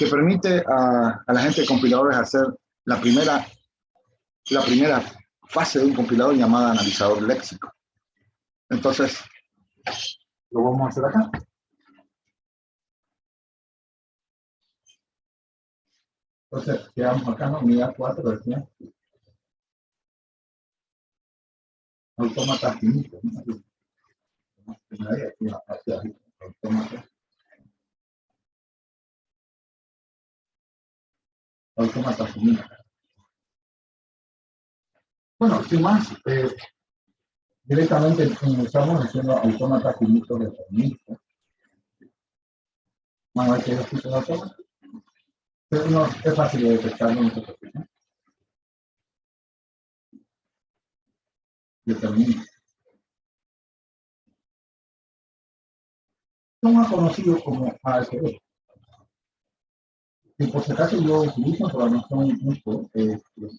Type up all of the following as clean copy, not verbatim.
que permite a la gente de compiladores hacer la primera fase de un compilador llamada analizador léxico. Entonces, lo vamos a hacer acá. Entonces, quedamos acá, ¿no? Unidad 4, decía. Autómatas finitos, ¿no? Autómatas finitos. Bueno, sin más, directamente comenzamos haciendo autómatas finitos de deterministas. Vamos a ver qué es el tipo de autómata. Pero no, es fácil de detectarlo en esta posición. Deterministas. Son más conocidos como ASB. Y por si acaso yo utilizo programación mucho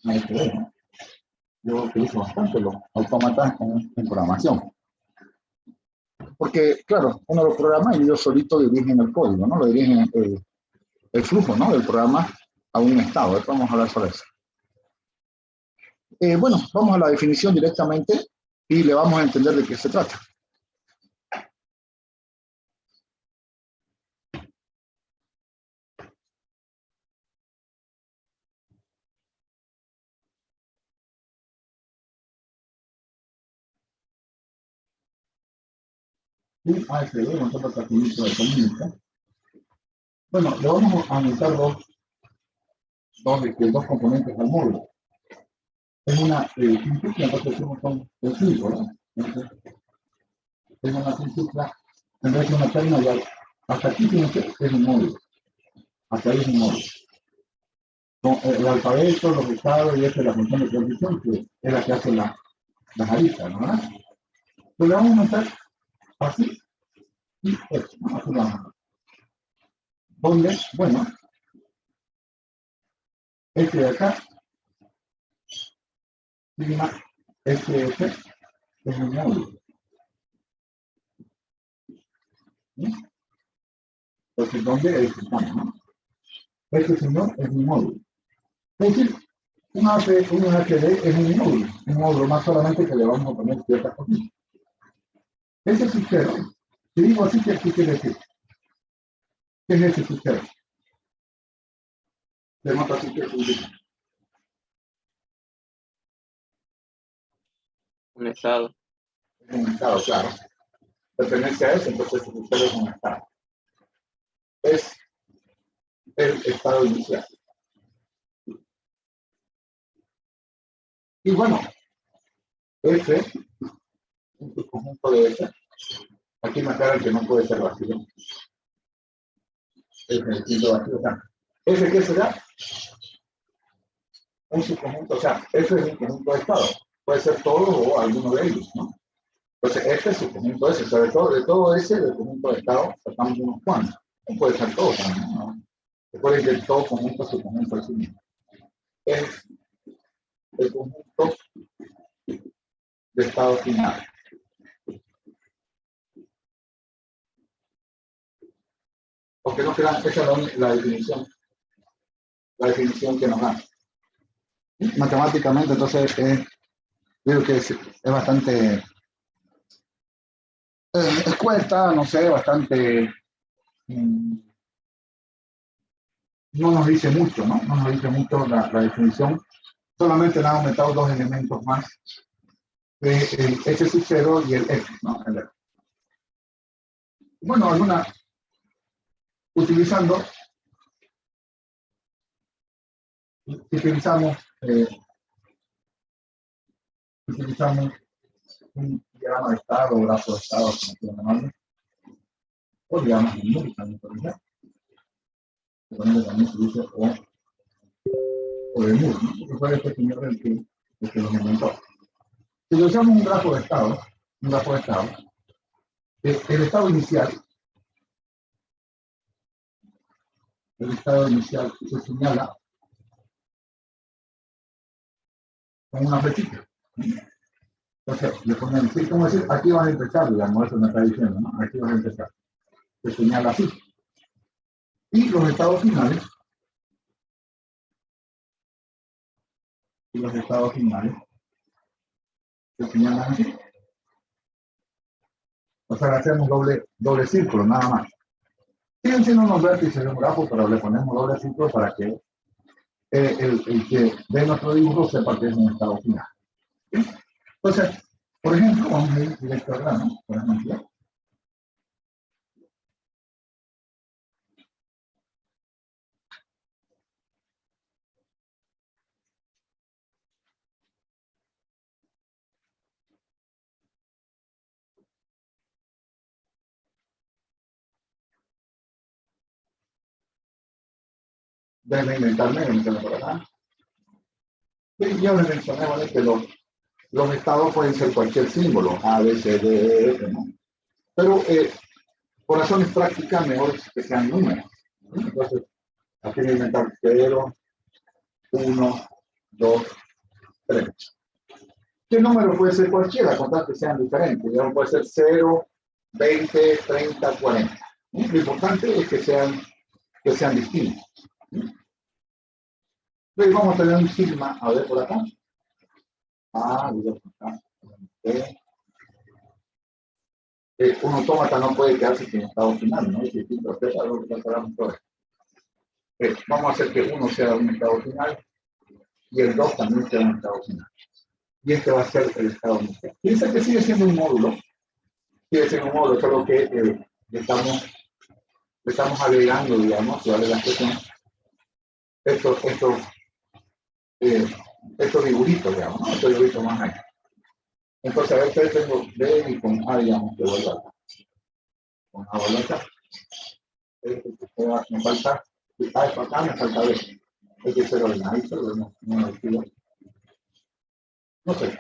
ASB, ¿no? Yo utilizo bastante los autómatas en programación. Porque, claro, uno lo programa y yo solito dirigen el código, ¿no? Lo dirigen el flujo, ¿no? Del programa a un estado. Después vamos a hablar sobre eso. Bueno, vamos a la definición directamente y le vamos a entender de qué se trata. Un ASB, un autómata finito determinista. Bueno, le vamos a analizar dos componentes al módulo. Es una simplicidad, entonces son el 5, ¿no? Entonces, es una simplicidad, en vez de una terminal, hasta aquí tiene que es un módulo. Hasta ahí es un módulo. Con el alfabeto, los estados y esta es la función de transición, que es la que hace las aristas, ¿no? Entonces le vamos a montar así y esto, ¿no? Así lo vamos a hacer. Donde, bueno, este de acá, sigma SF es un módulo. ¿Sí? Entonces, ¿dónde es? ¿No? Este señor es un módulo. Es decir, un HD es un módulo más solamente que le vamos a poner ciertas cosas. Ese fichero, si digo así, ¿qué quiere decir? ¿Qué es ese fichero? Le monto así que significa. Un estado. Un estado, claro. Pertenece a ese, entonces el fichero es un estado. Es el estado inicial. Y bueno, F, un subconjunto de F, aquí me aclara que no puede ser vacío. F, el quinto vacío, o sea, F, ¿qué será? Un subconjunto, o sea, F es un conjunto de estados. Puede ser todo o alguno de ellos, ¿no? Entonces, F es subconjunto S, sobre todo de todo ese, del conjunto de estados, sacamos unos cuantos. No puede ser todo también, ¿no? Recuerden que todo conjunto es subconjunto de sí mismo. Es el conjunto de estados finales. Porque no crean, esa es la definición que nos dan. Matemáticamente, entonces, creo que es bastante escueta, no sé, bastante, no nos dice mucho, ¿no? No nos dice mucho la definición, solamente le han aumentado dos elementos más, el S sub 0 y el F, ¿no? El F. Bueno, utilizamos un diagrama de estado, o grafo de estado, como quieran llamarlo, o diagramas de Moore también, por ejemplo. También se dice o de Moore, ¿no? Porque fue este señor el que lo inventó. Si usamos un grafo de estado, el estado inicial se señala con una flechita. Entonces, le ponen, ¿sí? ¿Cómo decir? Aquí vas a empezar, digamos, eso me está diciendo, ¿no? Aquí vas a empezar. Se señala así. Y los estados finales los estados finales se señalan así. O sea, hacemos doble círculo, nada más. Siguen siendo unos vértices de un grafo, pero le ponemos doble círculo para que el que ve nuestro dibujo sepa que es un estado final. ¿Sí? Entonces, por ejemplo, vamos a ir directo al grano, por ejemplo. Deben inventarme por acá. Y ya les mencioné, ¿vale? Que los estados pueden ser cualquier símbolo, A, B, C, D, E, F, ¿no? Pero por razones prácticas, mejor que sean números. ¿Sí? Entonces, aquí voy a inventar 0, 1, 2, 3. ¿Qué número puede ser cualquiera, con tal que sean diferentes? Ya puede ser 0, 20, 30, 40. ¿Sí? Lo importante es que sean distintos. ¿Sí? Entonces vamos a tener un sigma, a ver por acá. Digo acá. Un autómata no puede quedarse sin estado final, ¿no? Es distinto, algo que vamos a hacer que 1 sea un estado final y el 2 también sea un estado final. Y este va a ser el estado inicial. Piensa que sigue siendo un módulo, solo que le estamos agregando, digamos, ¿vale? La expresión, estos dibujitos, digamos, ¿no? Estos dibujitos más allá. Entonces, a ver, tengo B y con A, digamos, que vuelva acá. Con A vuelva acá. Me falta, A es acá, me falta B. Hay que ser ordenadito, lo vemos, no sé,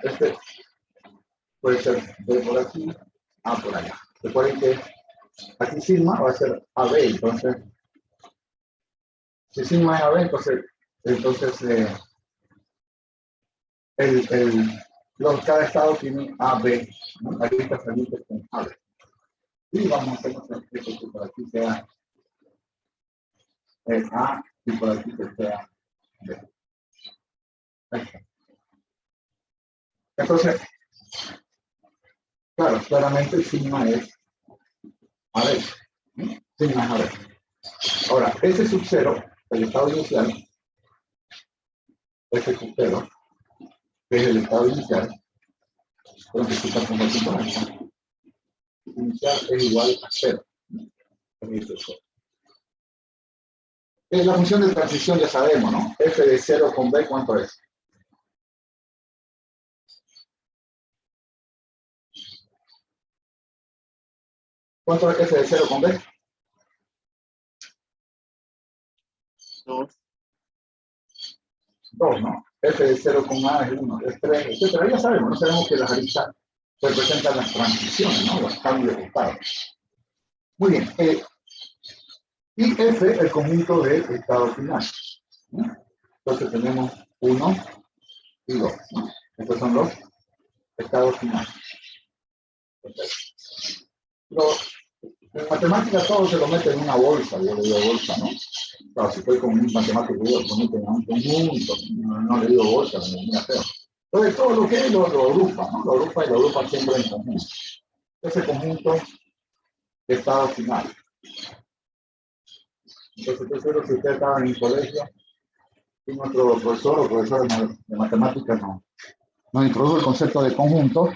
puede ser B por aquí, A por allá. Recuerden que aquí sigma va a ser AB, entonces, si sigma es AB, entonces cada estado tiene AB, ¿no? Aquí está saliendo con AB. Y vamos a hacer esto que por aquí sea A y por aquí que sea B. Entonces, claro, claramente el sigma es AB. Sigma es AB. Ahora, ese sub 0, el estado inicial, ese sub 0, que es el estado inicial, pero que está convertido en acá. Inicial es igual a 0. La función de transición ya sabemos, ¿no? F de 0 con B, ¿cuánto es? ¿Cuánto es F de 0 con B? 2, ¿no? F de 0 con A es 1, es 3, etc. Ya sabemos, no sabemos que las aristas representan las transiciones, ¿no? Los cambios de estado. Muy bien. Y F, el conjunto de estados finales. ¿No? Entonces tenemos 1 y 2, ¿no? Estos son los estados finales. En matemáticas todo se lo mete en una bolsa, yo le digo bolsa, ¿no? Claro, si estoy con un matemático, yo lo meto en un conjunto, no le digo bolsa, me mira feo. Entonces todo lo que es lo agrupa, ¿no? Lo agrupa siempre en conjunto. Ese conjunto de estados finales. Entonces estoy seguro que si ustedes estaban en el colegio, y nuestro profesor o profesora de matemáticas nos introdujo el concepto de conjunto.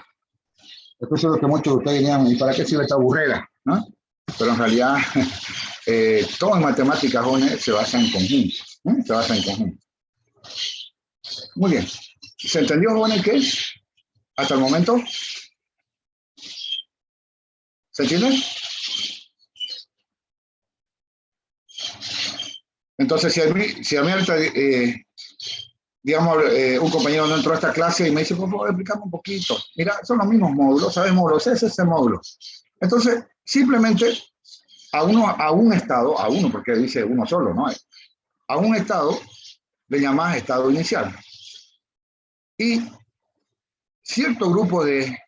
Estoy seguro que muchos de ustedes dirían, ¿y para qué sirve esta burrera? ¿No? Pero en realidad, todo en matemáticas, jóvenes, se basa en conjuntos. ¿No? Se basa en conjuntos. Muy bien. ¿Se entendió, jóvenes, qué es? ¿Hasta el momento? ¿Se entiende? Entonces, si a mí ahorita, digamos, un compañero no entró a esta clase y me dice, por favor, explícame un poquito. Mira, son los mismos módulos, ¿sabes módulos? Es ese módulo. Entonces, simplemente a un estado, a uno, porque dice uno solo, ¿no? A un estado le llamas estado inicial. Y ciertos grupos de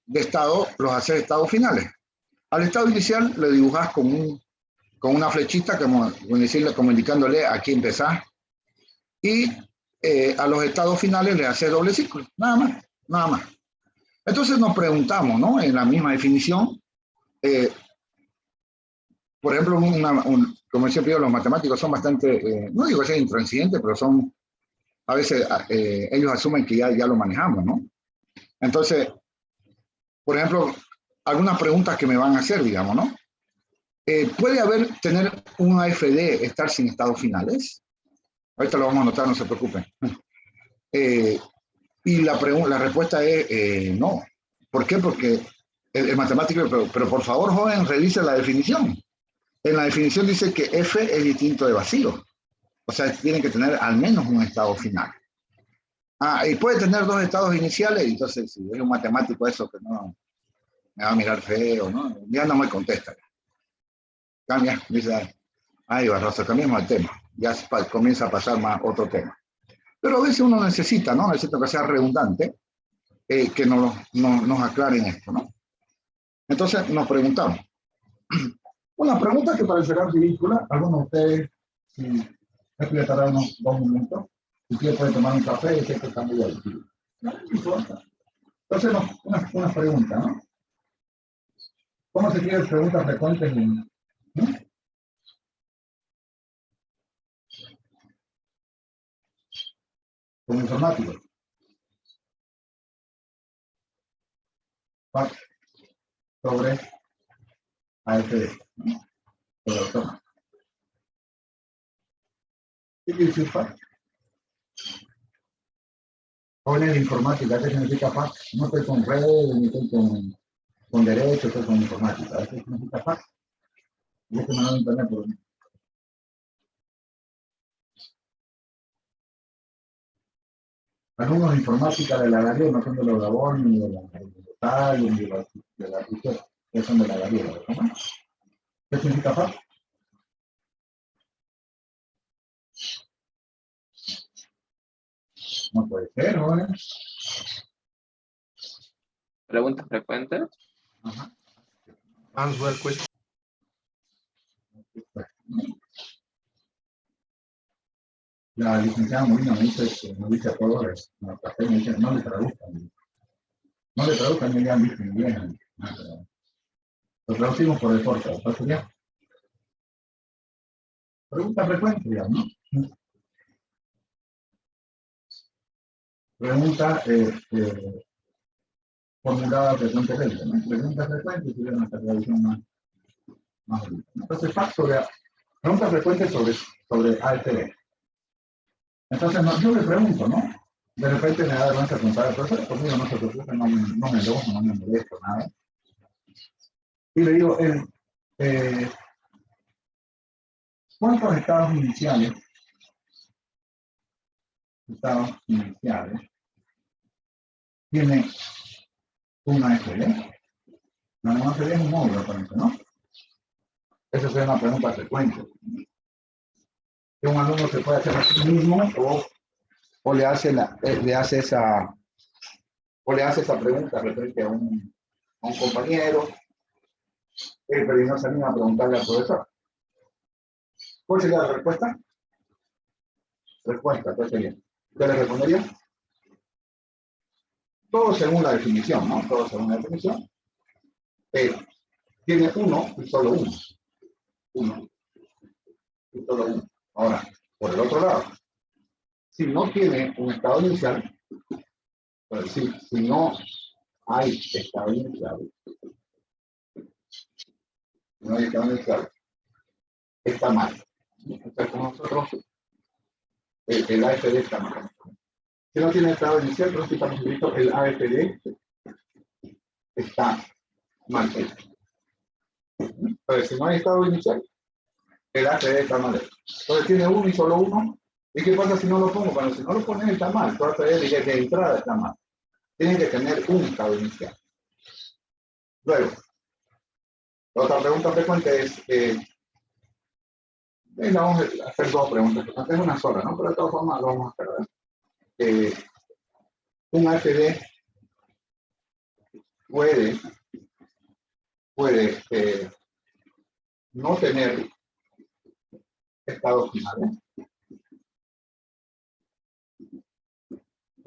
estados los haces estados finales. Al estado inicial le dibujas con una flechita, como indicándole aquí empezás. Y a los estados finales le hace doble círculo, nada más, nada más. Entonces nos preguntamos, ¿no? En la misma definición, por ejemplo, como siempre digo, los matemáticos son bastante, no digo que sean intransigentes, pero son, a veces ellos asumen que ya lo manejamos, ¿no? Entonces, por ejemplo, algunas preguntas que me van a hacer, digamos, ¿no? ¿Puede tener un AFD estar sin estados finales? Ahorita lo vamos a anotar, no se preocupen. Y la respuesta es no. ¿Por qué? Porque el matemático, pero por favor, joven, revise la definición. En la definición dice que F es distinto de vacío. O sea, tiene que tener al menos un estado final. Y puede tener dos estados iniciales, entonces si es un matemático eso que no me va a mirar feo, ¿no? Ya no me contesta. Cambia, dice, ay, Barroso, cambiemos el tema. Ya comienza a pasar más otro tema. Pero a veces uno necesita, ¿no? Necesita que sea redundante, que nos aclaren esto, ¿no? Entonces nos preguntamos. Una pregunta que parecerá ridícula, algunos de ustedes, si esto ya tardará unos 2 minutos, si quieren pueden tomar un café y esto está muy divertido. No importa. Entonces, una pregunta, ¿no? ¿Cómo se escriben preguntas frecuentes ¿no? Como informático? FAQ sobre AFD, ¿no? Sobre autónomo. ¿Qué quiere decir FAQ? Jóvenes de informática, ¿qué significa FAQ? No estoy con redes, ni estoy con derecho, estoy con informática. ¿Qué significa FAQ? Y esto me lo internet por mí. Alumnos de informática de la Gabriela no son de los Gabón, ni de la Total, ni de la Twitter, que son de la Gabriela, ¿no? ¿Qué significa FAQ? No puede ser, ¿no? Preguntas frecuentes. Ajá. Answer question. La licenciada Molina me dice a todos, me dice, no le traduzcan. No le traduzcan, ni le han visto bien. Lo traducimos por deporte, ¿está bien? Pregunta frecuente, digamos, ¿no? Pregunta formulada frecuentemente, ¿no? Pregunta frecuente sería nuestra traducción más bonita. Entonces, pregunta frecuente sobre AFD. Entonces, yo le pregunto, ¿no? De repente me da vergüenza preguntar al profesor, conmigo no se preocupe, no me enojo, no me molesto, nada. Y le digo, ¿cuántos estados iniciales tiene una AFD? La AFD es un módulo, por ejemplo, ¿no? Esa es una pregunta frecuente. Que un alumno se puede hacer a sí mismo o le hace esa pregunta referente a un compañero, pero no se anima a preguntarle al profesor. ¿Cuál sería la respuesta? ¿Cuál sería? ¿Qué le respondería? Todo según la definición, ¿no? Todo según la definición. Tiene uno y solo uno. Uno y solo uno. Ahora, por el otro lado, si no tiene un estado inicial, pues si no hay estado inicial, no hay estado inicial, está mal. Entonces, con nosotros, el AFD está mal. Si no tiene estado inicial, entonces estamos escrito el AFD está mal hecho. Entonces, si no hay estado inicial, el AFD está mal hecho. Entonces tiene uno y solo uno. ¿Y qué pasa si no lo pongo? Bueno, si no lo pones está mal. Tu AFD de entrada está mal. Tienen que tener un estado inicial. Luego, la otra pregunta frecuente es, vamos a hacer 2 preguntas frecuentes, es una sola, ¿no? Pero de todas formas lo vamos a hacer, ¿verdad? Un AFD puede no tener estados finales.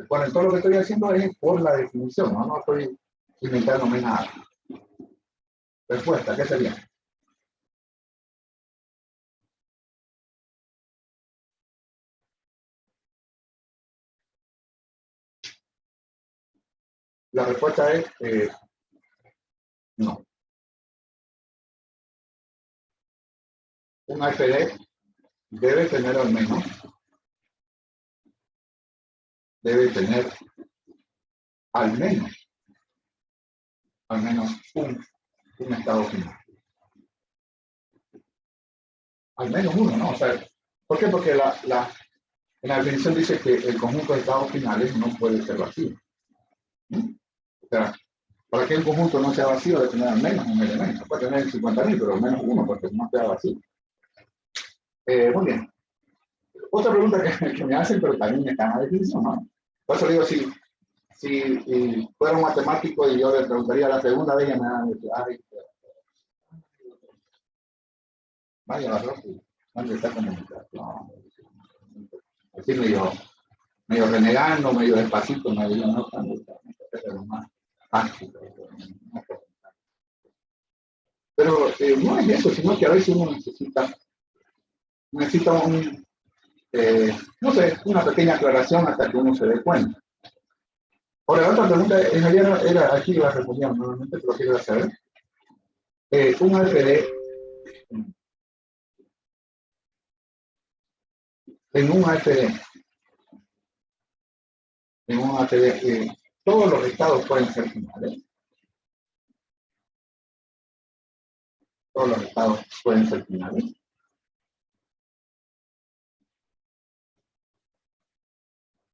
Recuerden, todo lo que estoy haciendo es por la definición, no estoy inventándome nada. Respuesta, ¿qué sería? La respuesta es no. Un AFD debe tener al menos un estado final. Al menos uno, ¿no? O sea, ¿por qué? Porque en la definición dice que el conjunto de estados finales no puede ser vacío. ¿Sí? O sea, para que el conjunto no sea vacío debe tener al menos un elemento. Puede tener 50.000, pero al menos uno, porque no sea vacío. Muy bien. Otra pregunta que me hacen, pero también está en la definición, ¿no? Por eso digo, si fuera un matemático y yo le preguntaría la segunda vez, ya me van a decir, ay, vaya la ropa, ¿dónde está comunicación? Así medio renegando, medio despacito, medio no tan más táctico. Pero no es eso, sino que a veces uno necesita no sé, una pequeña aclaración hasta que uno se dé cuenta. Ahora, la otra pregunta, en realidad era aquí la respondía normalmente, pero quiero saber. Un AFD, en un AFD, todos los estados pueden ser finales. Todos los estados pueden ser finales.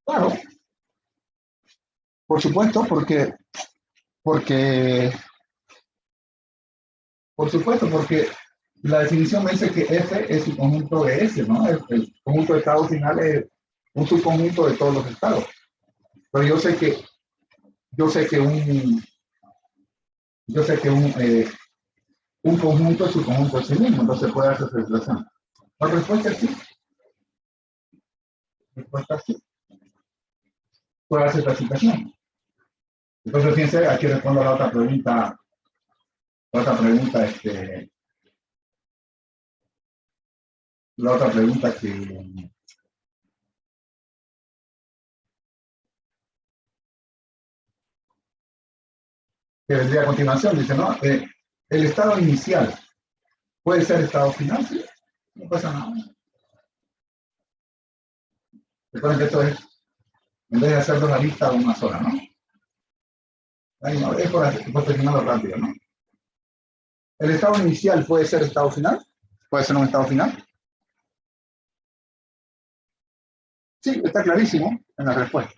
Claro. Por supuesto, porque la definición me dice que F es un conjunto de S, ¿no? El conjunto de estados finales es un subconjunto de todos los estados. Pero yo sé que un conjunto es su conjunto en sí mismo, entonces puede hacer esa relación. La respuesta es sí. Puede hacer esta situación. Entonces, fíjense, aquí respondo a la otra pregunta, que vendría a continuación, dice, ¿no? El estado inicial puede ser estado final, ¿sí? No pasa nada. Recuerden que esto es, en vez de hacer una lista, una sola, ¿no? Ahí no, es por terminarlo rápido, ¿no? ¿El estado inicial puede ser estado final? ¿Puede ser un estado final? Sí, está clarísimo en la respuesta.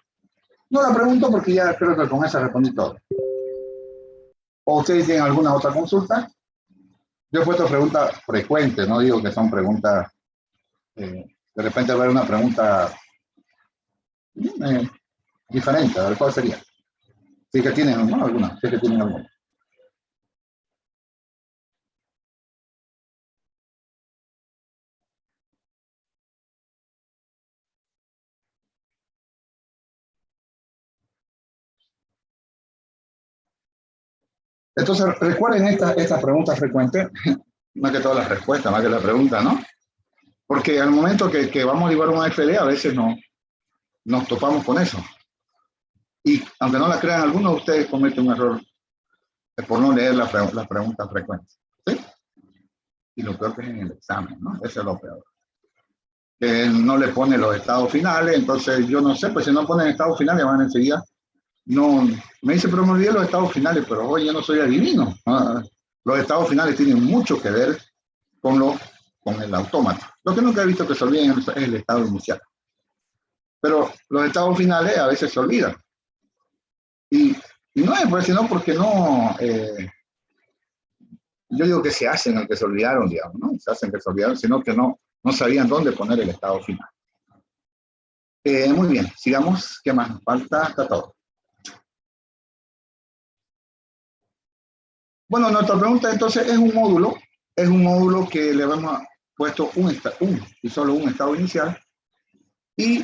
No la pregunto porque ya creo que con esa respondí todo. ¿O ustedes tienen alguna otra consulta? Yo he puesto preguntas frecuentes, no digo que son preguntas, de repente va a haber una pregunta diferente, a ver cuál sería. Si es que tienen, ¿no? Alguna, si es que tienen alguna. Entonces, recuerden estas preguntas frecuentes, más que todas las respuestas, más que la pregunta, ¿no? Porque al momento que vamos a llevar un AFD, a veces nos topamos con eso. Y aunque no la crean, algunos de ustedes cometen un error por no leer las preguntas frecuentes. ¿Sí? Y lo peor que es en el examen, ¿no? Eso es lo peor. Que no le pone los estados finales, entonces yo no sé, pues si no ponen estados finales van enseguida. No, me dice, pero me olvidé los estados finales, pero hoy yo no soy adivino. Los estados finales tienen mucho que ver con el autómata. Lo que nunca he visto que se olviden es el estado inicial. Pero los estados finales a veces se olvidan. Y no es pues, sino porque no... yo digo que se hacen el que se olvidaron, digamos, ¿no? Se hacen que se olvidaron, sino que no sabían dónde poner el estado final. Muy bien, sigamos. ¿Qué más nos falta? Está todo. Bueno, nuestra pregunta entonces es un módulo que le hemos puesto un y solo un estado inicial y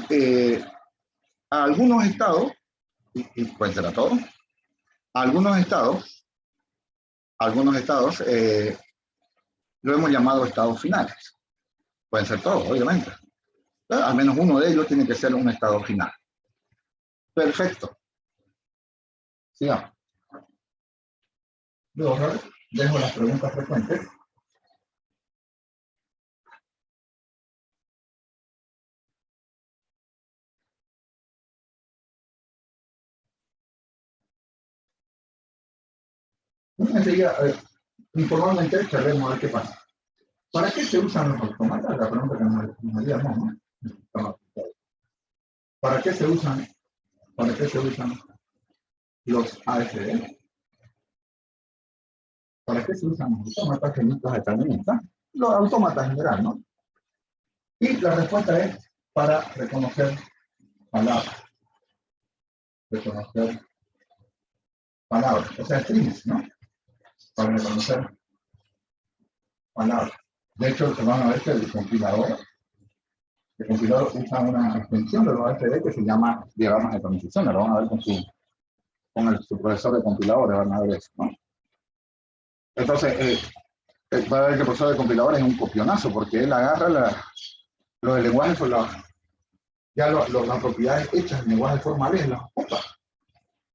a algunos estados, y pueden ser a todos, a algunos estados, lo hemos llamado estados finales. Pueden ser todos, obviamente. Pero al menos uno de ellos tiene que ser un estado final. Perfecto. Sigamos. Luego, dejo las preguntas frecuentes. Enseguida, informalmente, charlemos a ver qué pasa. ¿Para qué se usan los autómatas? La pregunta que nos haríamos, ¿no? ¿Para qué se usan los AFD? ¿Para qué se usan los autómatas genitos deterministas? Los autómatas en general, ¿no? Y la respuesta es para reconocer palabras. Reconocer palabras, o sea, strings, ¿no? Para reconocer palabras. De hecho, van a ver que el compilador usa una extensión de los AFD que se llama diagramas de transición. Lo van a ver con su profesor de compiladores, van a ver eso, ¿no? Entonces, va a ver que el profesor de compiladores es un copionazo, porque él agarra los lenguajes, las propiedades hechas en lenguajes formales las ocupa.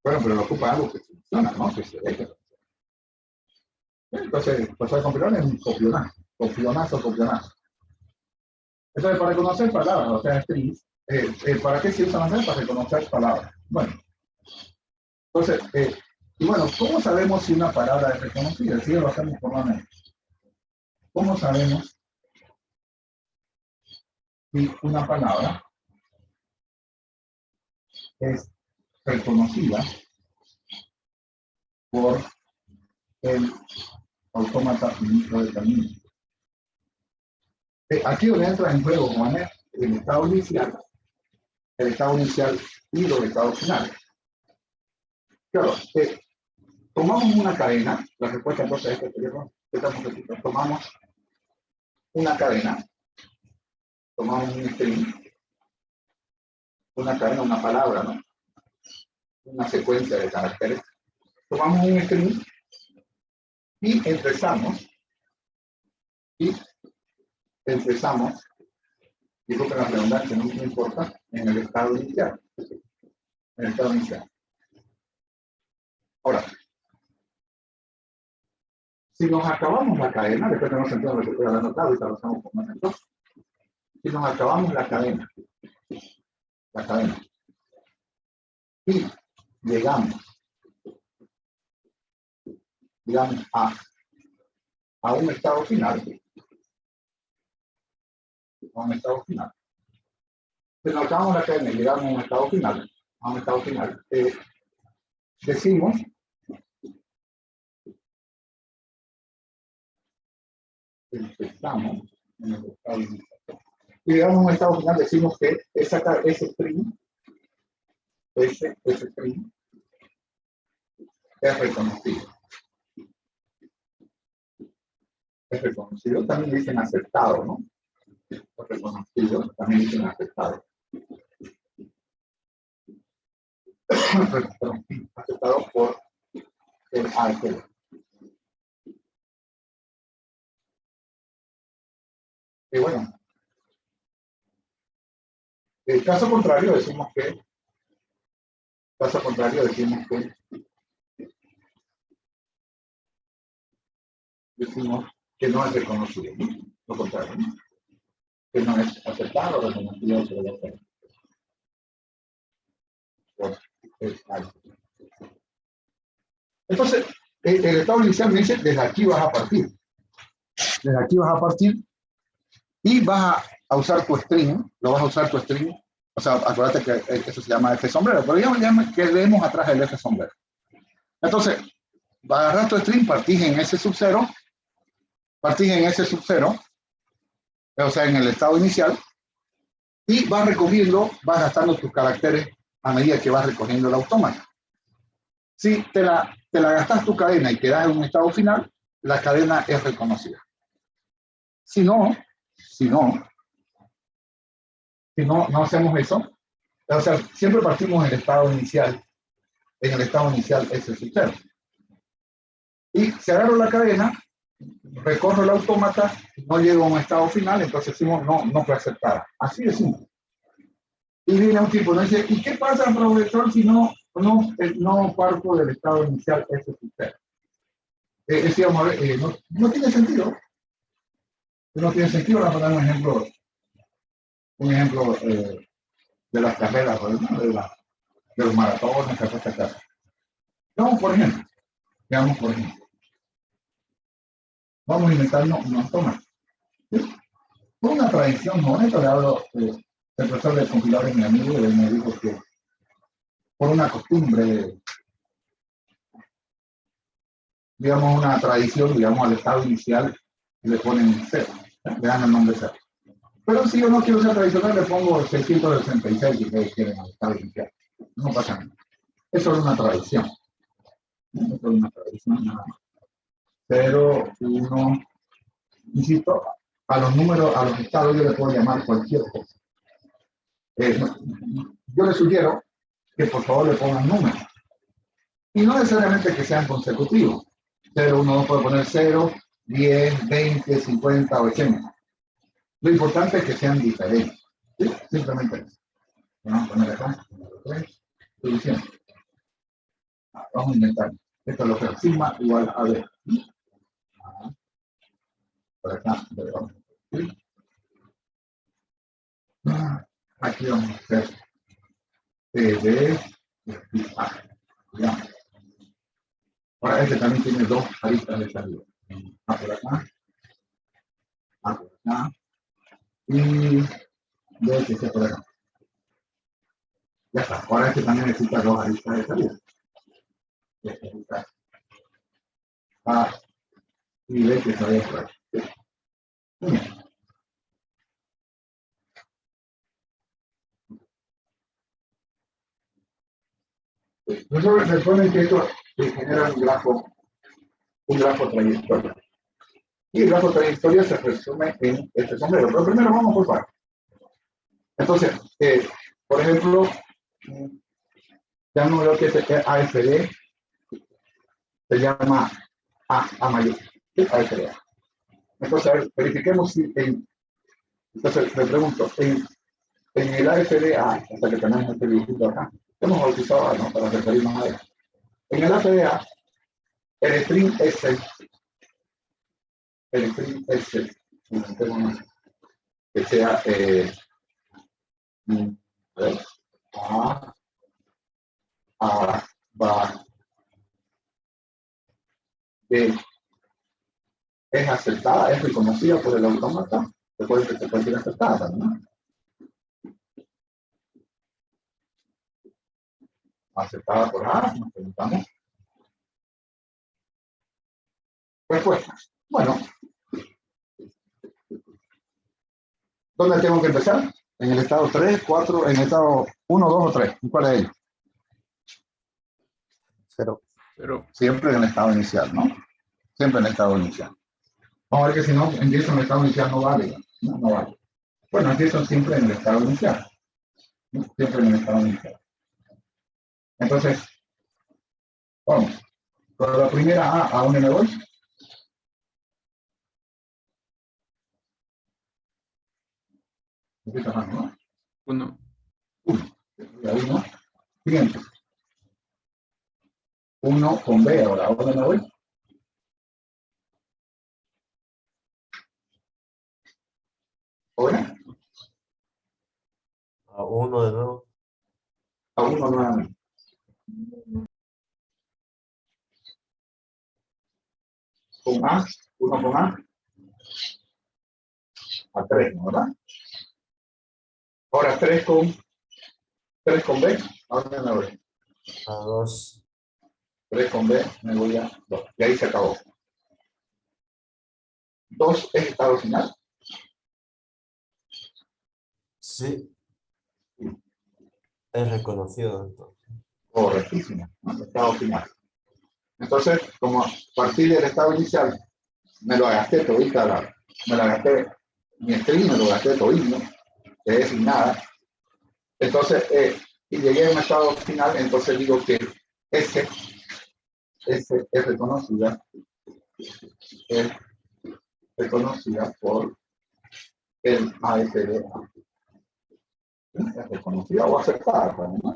Bueno, pero lo ocupa algo que funciona, ¿no? Que se ve que... Entonces, el profesor de compiladores es un copionazo. Entonces, para reconocer palabras, o sea, strings, ¿para qué se usan las redes? Para reconocer palabras. Bueno, entonces, y bueno, ¿cómo sabemos si una palabra es reconocida? Si lo hacemos formalmente. ¿Cómo sabemos si una palabra es reconocida por el autómata finito determinado? Aquí donde entra en juego, Juan, el estado inicial y los estados finales. Claro, tomamos una cadena, la respuesta entonces es que tomamos una cadena, tomamos un string, una cadena, una palabra, ¿no? Una secuencia de caracteres. Tomamos un string y empezamos, digo que la redundancia no importa, en el estado inicial. Ahora, si nos acabamos la cadena, después tenemos sentido lo que estoy hablando acá, ahorita lo hacemos por momentos. Si nos acabamos la cadena, y llegamos a un estado final, Si nos acabamos la cadena y llegamos a un estado final, decimos estamos en el estado inicial. Y llegamos a un estado final, decimos que ese string es reconocido. También dicen aceptado, ¿no? Reconocido, también dicen aceptado. Aceptado por el AFD. Y bueno, el caso contrario decimos que no es reconocido, ¿no? Lo contrario, ¿no? Que no es aceptado o reconocido por el AFD. Entonces, el estado inicial me dice, desde aquí vas a partir. Y vas a usar tu string, o sea, acuérdate que eso se llama F sombrero, pero ya que leemos atrás el F sombrero. Entonces, vas a agarrar tu string, partís en ese sub 0, o sea, en el estado inicial, y vas gastando tus caracteres a medida que vas recogiendo el autómata. Si te la gastas tu cadena y quedas en un estado final, la cadena es reconocida. Si no hacemos eso, O sea, siempre partimos en el estado inicial. En el estado inicial S sub 0. Y si agarro la cadena, recorro el autómata, no llego a un estado final, entonces decimos no fue aceptada. Así de simple. Y viene un tipo y nos dice, ¿y qué pasa, profesor, si no parto del estado inicial S sub 0? Decíamos, a ver, no tiene sentido. No tiene sentido. Vamos a dar un ejemplo de las carreras, ¿no? de los maratones, etc. Vamos, por ejemplo. Vamos a inventarnos un autómata. ¿Sí? Por una tradición, ¿no? Esto le hablo, el profesor del compilador es mi amigo, y él me dijo que por una costumbre, digamos, una tradición, digamos, al estado inicial, le ponen 0, ¿sí? Le dan el nombre 0. Pero si yo no quiero ser tradicional, le pongo 666, si ustedes quieren, al estado inicial. No pasa nada. Eso es una tradición. Eso es una tradición nada más. 0, 1, insisto, a los números, a los estados yo le puedo llamar cualquier cosa. Yo le sugiero que por favor le pongan números. Y no necesariamente que sean consecutivos. 0, 1, 2 puede poner 0, 10, 20, 50, 80. Lo importante es que sean diferentes. ¿Sí? Simplemente eso. Vamos a poner acá. Suficiente. Vamos a inventar. Esto es lo que es sigma igual a D. Por acá. ¿Sí? Aquí vamos a hacer D. Ya. Ahora este también tiene dos aristas de salida. Por acá. Por acá. Y de que esté por acá. Ya está. Ahora este también necesita dos aristas de salida. Necesita A y B que sale por aquí. Muy bien. Entonces recuerden que esto genera un grafo trayectoria. Y el grafo trayectoria se resume en este sombrero. Pero primero vamos por partes. Entonces, por ejemplo, ya no veo que este AFD se llama A mayúscula. AFD. Entonces, a ver, verifiquemos si entonces me pregunto, en el AFDA, hasta que tenemos este dibujito acá, hemos bautizado A, ¿no? Para referirnos a él. En el AFDA, el string S, que sea va, B, es aceptada, es reconocida por el autómata, recuerden que se puede ser aceptada, ¿no? Aceptada por A, nos preguntamos. Respuesta. Bueno, ¿dónde tengo que empezar? En el estado 3, 4, en el estado 1, 2 o 3. ¿Cuál es ello? 0. Siempre en el estado inicial, ¿no? Siempre en el estado inicial. Vamos a ver que si no, empiezo en el estado inicial no vale. No vale. Bueno, empiezo siempre en el estado inicial. ¿No? Siempre en el estado inicial. Entonces, vamos. Con la primera ¿a dónde me voy? ¿Qué tamaño, no? 1. 1. Ahí, ¿no? Siguiente. 1 con B ahora. ¿A dónde me voy? ¿Ahora? A 1 de nuevo. A 1 nuevamente. Con A, 1 con A. A 3, ¿no? ¿Verdad? Ahora 3 con B. ¿A dónde me voy? A 2. 3 con B, me voy a 2. Y ahí se acabó. 2 es estado final. Sí. Es reconocido entonces. Correctísimo. ¿No? Estado final. Entonces, como a partir del estado inicial, me lo gasté todita, me la gasté, mi string me lo gasté todito, que es sin nada. Entonces, y llegué a un estado final, entonces digo que S es reconocida por el AFDA. Es reconocida o aceptada, ¿no?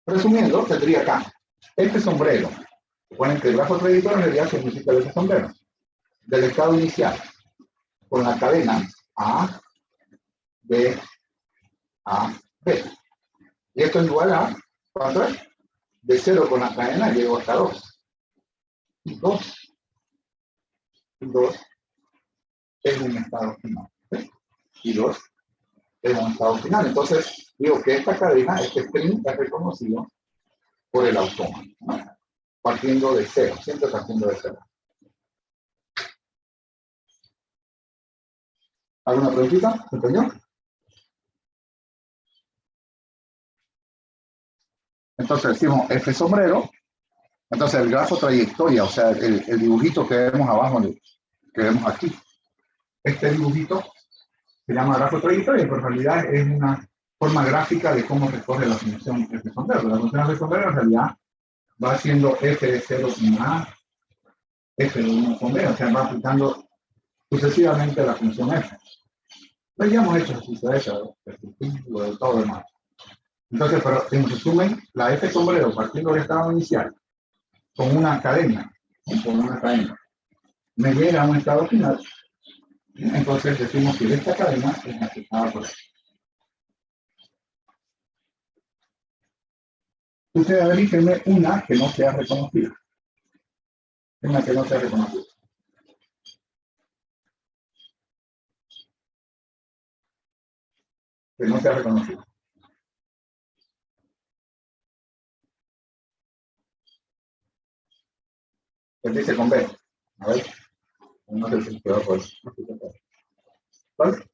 Resumiendo, tendría acá este sombrero. Recuerden que el grafo trayectoria en realidad significa ese sombrero. Del estado inicial, con la cadena A, B, A, B. Y esto es igual a, ¿cuánto es? De 0 con la cadena llego hasta 2. Y 2 es un estado final. ¿Sí? Y 2 es un estado final. Entonces, digo que esta cadena, este string, es reconocido por el autómata, ¿no? Partiendo de 0, siempre partiendo de 0. ¿Alguna preguntita? ¿Entendió? Entonces decimos F sombrero. Entonces el grafo trayectoria, o sea, el dibujito que vemos abajo, que vemos aquí. Este dibujito se llama grafo trayectoria, pero en realidad es una forma gráfica de cómo recorre la función F sombrero. La función F sombrero en realidad va haciendo F de 0 con A, F de 1 con B, o sea, va aplicando sucesivamente la función F. Pues ya hemos hecho ejercicio de eso, de todo lo demás. Entonces, pero en resumen, la F sombrero partiendo del estado inicial con una cadena, me llega a un estado final, entonces decimos que esta cadena es aceptada por él. Ustedes elígenme una que no sea reconocida. Una que no sea reconocida. Que no sea reconocida. Empiece con B. A ver. No sé si quedó por eso. ¿Cuál?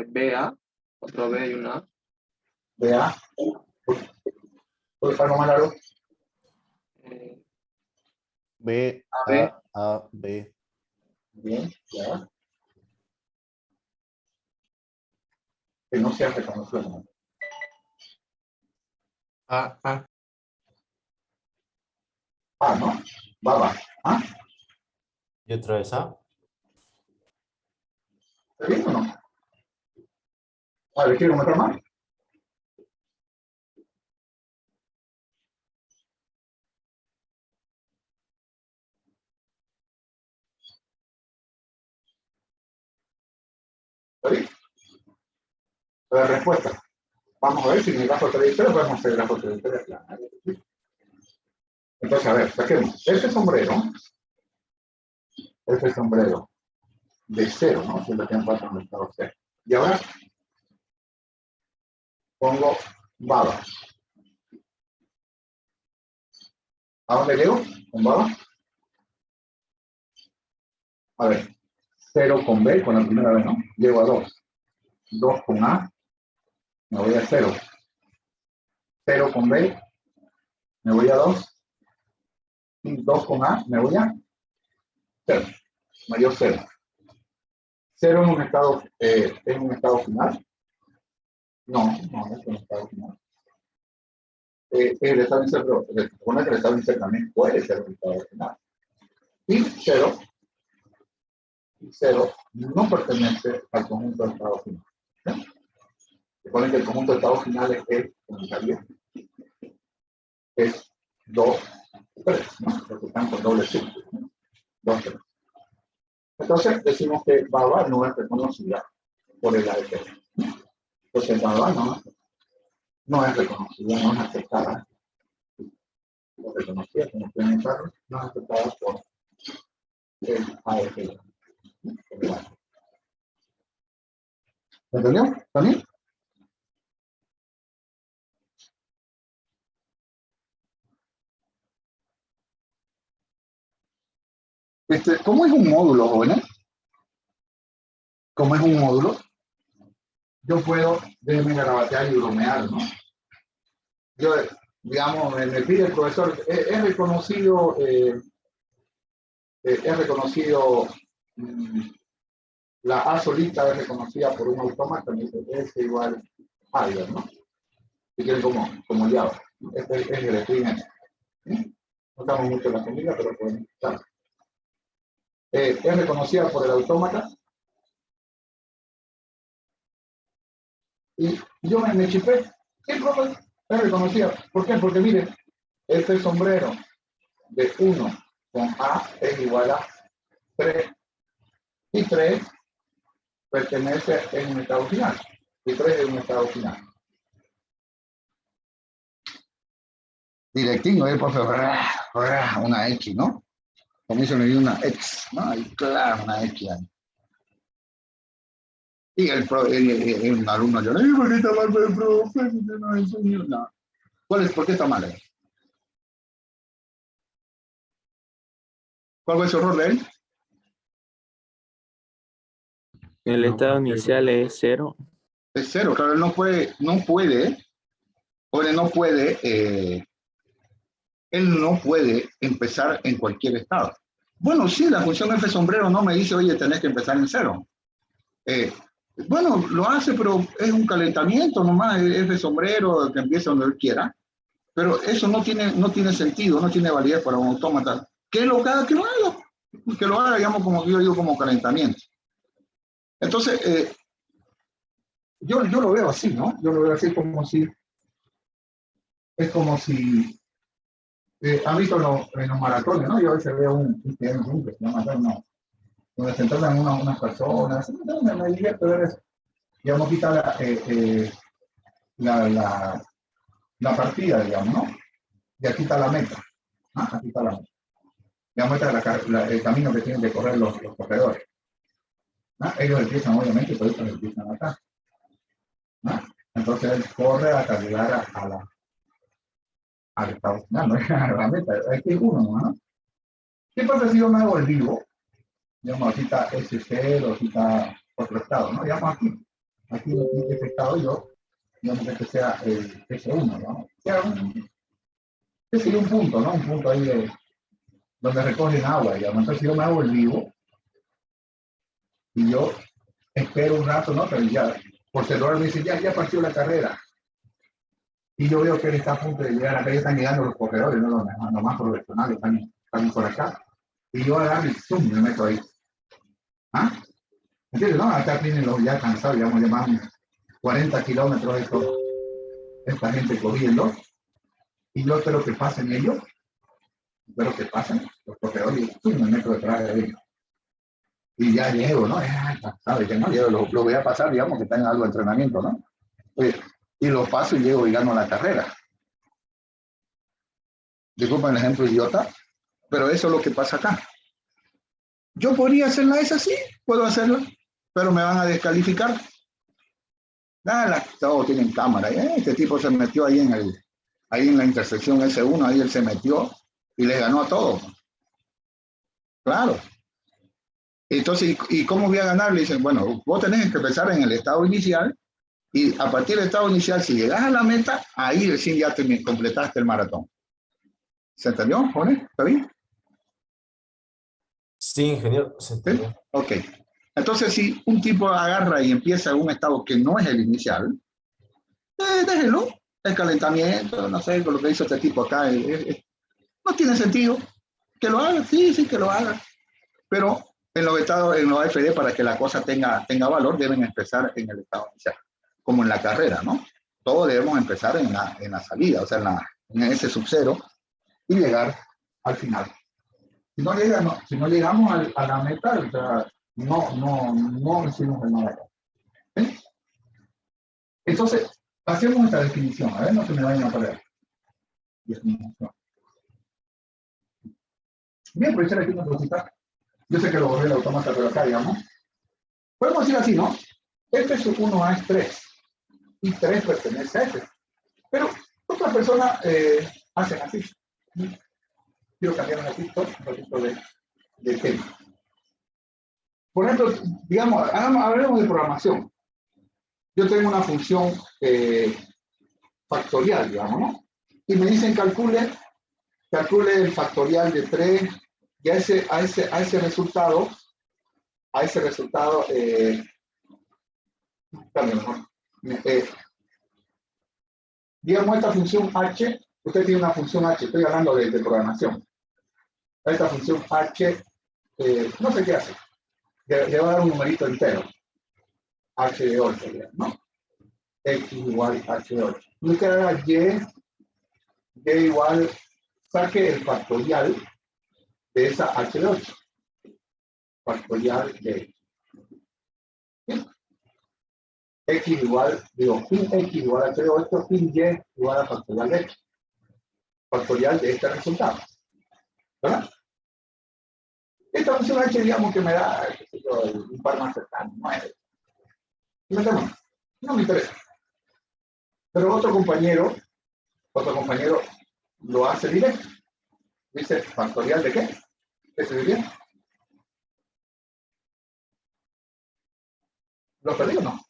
BA, otro B y una A. BA. ¿Puedo estar más largo? B, B. A, B. Bien, ya. Que no sea reconocido. A, A. Ah, ¿no? Va. ¿Ah? Y otra vez A. ¿Está bien o no? A ver, ¿quiero meter más? ¿Está bien? La respuesta. Vamos a ver si en el grafo trayectoria podemos hacer el grafo trayectoria plana. Entonces, a ver, saquemos este sombrero de 0, ¿no? Siempre tiene paso en el estado 0. Y ahora pongo baba. ¿A dónde llego? ¿Con baba? A ver, 0 con B, con la primera vez, ¿no? Llego a 2. 2 con A, me voy a 0. 0 con B, me voy a 2. Y 2 con A, me voy a 0. Mayor 0. 0 en un estado final. No es un estado final. El estado inicial, pero se supone que el estado inicial también puede ser un estado final. Y 0 no pertenece al conjunto de estados finales. ¿Sí? Recuerden que el conjunto de estados finales es, como sabía, es 2, 3, ¿no? Porque están con doble círculo, ¿no? 2, 3. Entonces decimos que baba no es reconocida por el AFD. Entonces baba no es reconocida, no es aceptada. No reconocida, como pueden notar, no es aceptada por el AFD. ¿Entendió? ¿También? ¿Cómo es un módulo, jóvenes? ¿Cómo es un módulo? Yo puedo desmegarabatear y bromear, ¿no? Yo, digamos, me pide el profesor, es reconocido la A solita es reconocida por un autómata, me dice S igual A, ¿no? Si quieren como Java. Este es el string. ¿Sí? No estamos mucho en la comida, pero podemos estar. Es reconocida por el autómata. Y yo me chipé. Sí, profe, es reconocida. ¿Por qué? Porque mire, este sombrero de 1 con A es igual a 3. Y 3 pertenece en un estado final. Y 3 es un estado final. Directinho, profe, una X, ¿no? Comienzo me dio una X, ¿no? Ahí, claro, una X ahí. Y un alumno llora, ¿por qué está mal el profe? No enseñó nada. ¿Por qué está mal ahí? ¿Cuál fue su error de él? El estado inicial es 0. Es 0, claro, él no puede, él no puede empezar en cualquier estado. Bueno, sí, la función F sombrero no me dice, oye, tenés que empezar en 0. Bueno, lo hace, pero es un calentamiento nomás, F sombrero, que empiece donde él quiera. Pero eso no tiene sentido, no tiene validez para un autómata. Que lo haga, digamos, como yo digo, como calentamiento. Entonces, yo lo veo así, ¿no? Yo lo veo así como si, es como si, han visto en los maratones, ¿no? Yo a veces veo un que se llama, no, donde se entrenan unas personas, me divierte ver eso. Digamos, quita la partida, digamos, ¿no? Y aquí está la meta. Aquí está la meta. Ya muestra el camino que tienen que correr los corredores. Ellos empiezan, obviamente, por eso empiezan acá. Entonces él corre hasta llegar al estado final, no a la meta. Hay que ir uno, ¿no? ¿Qué pasa si yo me hago el vivo? Digamos, aquí está S0, aquí está otro estado, ¿no? Digamos aquí en este estado yo, digamos que este sea el S1, ¿no? Ese sería un punto, ¿no? Un punto ahí donde recogen agua, digamos. Entonces si yo me hago el vivo y yo espero un rato, ¿no? Pero ya, por celular me dice, ya partió la carrera. Y yo veo que él está a punto de llegar acá, ya están llegando los corredores, ¿no? Los más profesionales están por acá. Y yo agarro y zoom, me meto ahí. ¿Entiendes? No, acá tienen los ya cansados, digamos, ya más 40 kilómetros esta gente corriendo. Y yo espero que pasen ellos. Espero que pasen los corredores y zoom, me meto detrás de ellos. Y ya llego, ¿no? ¿Sabes que no? Yo lo voy a pasar, digamos, que tengan algo de entrenamiento, ¿no? Y lo paso y llego y gano la carrera. Disculpen el ejemplo idiota, pero eso es lo que pasa acá. Yo podría hacerla esa, sí, puedo hacerla, pero me van a descalificar. Todos tienen cámara. Este tipo se metió ahí en la intersección S1, ahí él se metió y les ganó a todos. Claro. Entonces, ¿y cómo voy a ganar? Le dicen, bueno, vos tenés que empezar en el estado inicial y a partir del estado inicial, si llegas a la meta, ahí recién ya te completaste el maratón. ¿Se entendió, Jorge? ¿Está bien? Sí, ingeniero, se entendió. ¿Sí? Ok. Entonces, si un tipo agarra y empieza en un estado que no es el inicial, déjelo. El calentamiento, no sé, con lo que hizo este tipo acá, no tiene sentido. Que lo haga, sí, que lo haga. Pero en los AFD, para que la cosa tenga valor, deben empezar en el estado inicial, como en la carrera, ¿no? Todos debemos empezar en la salida, o sea, en ese sub-0 y llegar al final. Si no llegamos a la meta, o sea, no hicimos nada. ¿Sí? Entonces, hacemos esta definición, a ver, no se me vayan a perder. Definición. Voy a aprovechar aquí una cosita. Yo sé que lo borré el autómata, pero acá, digamos. Podemos decir así, ¿no? F sub 1A es 3. Y 3 pertenece a F. Pero otras personas hacen así. Quiero cambiar un poquito de tema. Por ejemplo, digamos, hablemos de programación. Yo tengo una función factorial, digamos, ¿no? Y me dicen calcule el factorial de 3 y a ese resultado a ese resultado, digamos esta función h, usted tiene una función h, estoy hablando de programación. Esta función h, no sé qué hace, le va a dar un numerito entero, h de 8, ¿no? X igual h de 8. Y usted haga y igual, saque el factorial de esa h de 8. Factorial de x igual, digo, pin x igual a h de 8, pin y igual a factorial de x. Factorial de este resultado. ¿Verdad? Esta función h, digamos que me da, qué sé yo, un par más cercano, 9. No me interesa. Pero otro compañero lo hace directo. Dice, ¿factorial de qué? ¿Qué se diría? ¿Lo perdí o no?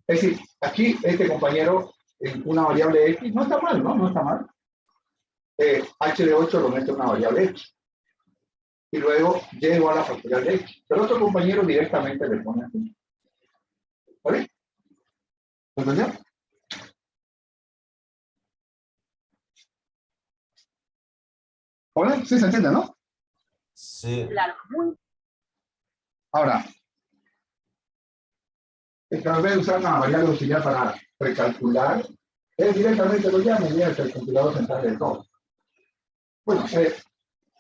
Es decir, aquí este compañero en una variable x, no está mal, ¿no? No está mal. H de 8 lo mete en una variable x. Y luego y igual a factorial de x. Pero otro compañero directamente le pone aquí. ¿Vale? ¿Entendió? ¿Hola? Sí se entiende, ¿no? Sí. Ahora, en vez de usar una variable auxiliar para precalcular, él directamente lo llama mediante el compilador central de todo. Bueno,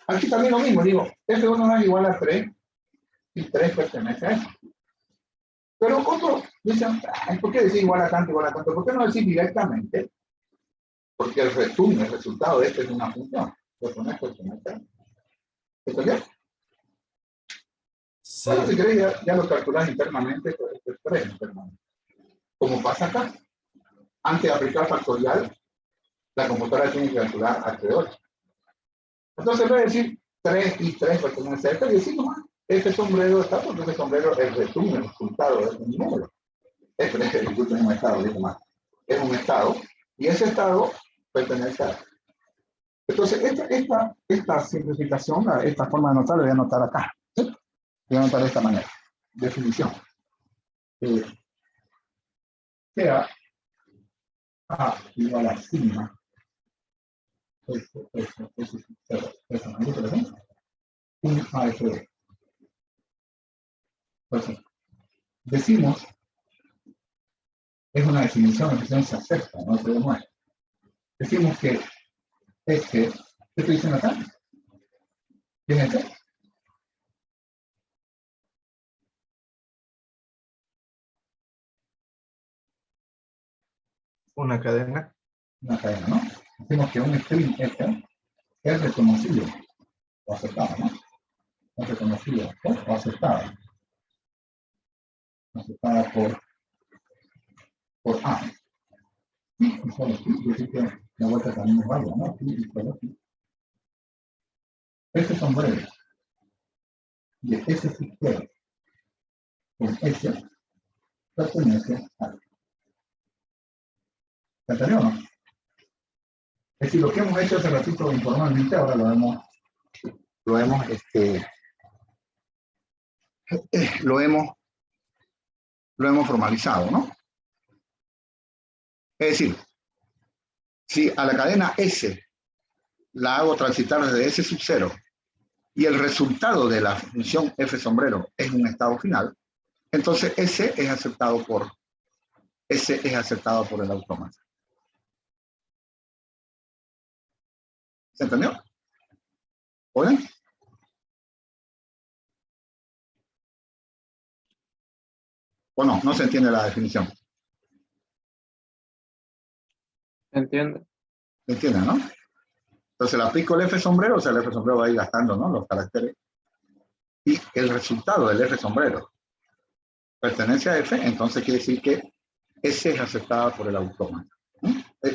aquí también lo mismo, digo, F1 no es igual a 3 y 3 pertenece a eso. Pero otros dicen, ¿por qué decir igual a tanto, igual a tanto? ¿Por qué no decir directamente? Porque el resultado de esto es una función. ¿Está bien? Sí. Bueno, si queréis, ya lo calculas internamente, pues esto es 3 internamente. Como pasa acá. Antes de aplicar factorial, la computadora tiene que calcular h de 8. Entonces, en vez de decir 3 y 3 pertenece a esto, y decir nomás, este sombrero está porque este sombrero es el resultado de un número. Este es un estado, digo más. Es un estado, y ese estado pertenece a. Entonces, esta simplificación, esta forma de anotar, la voy a anotar acá. ¿Sí? Voy a anotar de esta manera. Definición. Sea A igual a sigma. Un AFD. Entonces, decimos, es una definición que se acepta, no se demuestra. Decimos que ¿qué estoy diciendo acá? ¿Quién es este? Una cadena. Una cadena, ¿no? Decimos que un string F es reconocido o aceptado, ¿no? Es reconocido o aceptado. Aceptada por A. Y solo aquí, decir que la vuelta también es válida, ¿no? Aquí y solo aquí. Estos son breves. Y ese sistema con S pertenece a. ¿Se entendió o no? Es decir, lo que hemos hecho hace ratito informalmente, ahora lo hemos formalizado, ¿no? Es decir, si a la cadena S la hago transitar desde S sub 0 y el resultado de la función F sombrero es un estado final, entonces S es aceptado por el autómata. ¿Se entendió? ¿Oye? ¿O no? No se entiende la definición. Entiendo. ¿Se entiende, no? Entonces le aplico el F sombrero, o sea, el F sombrero va a ir gastando, ¿no? Los caracteres. Y el resultado del F sombrero pertenece a F, entonces quiere decir que S es aceptada por el autómata.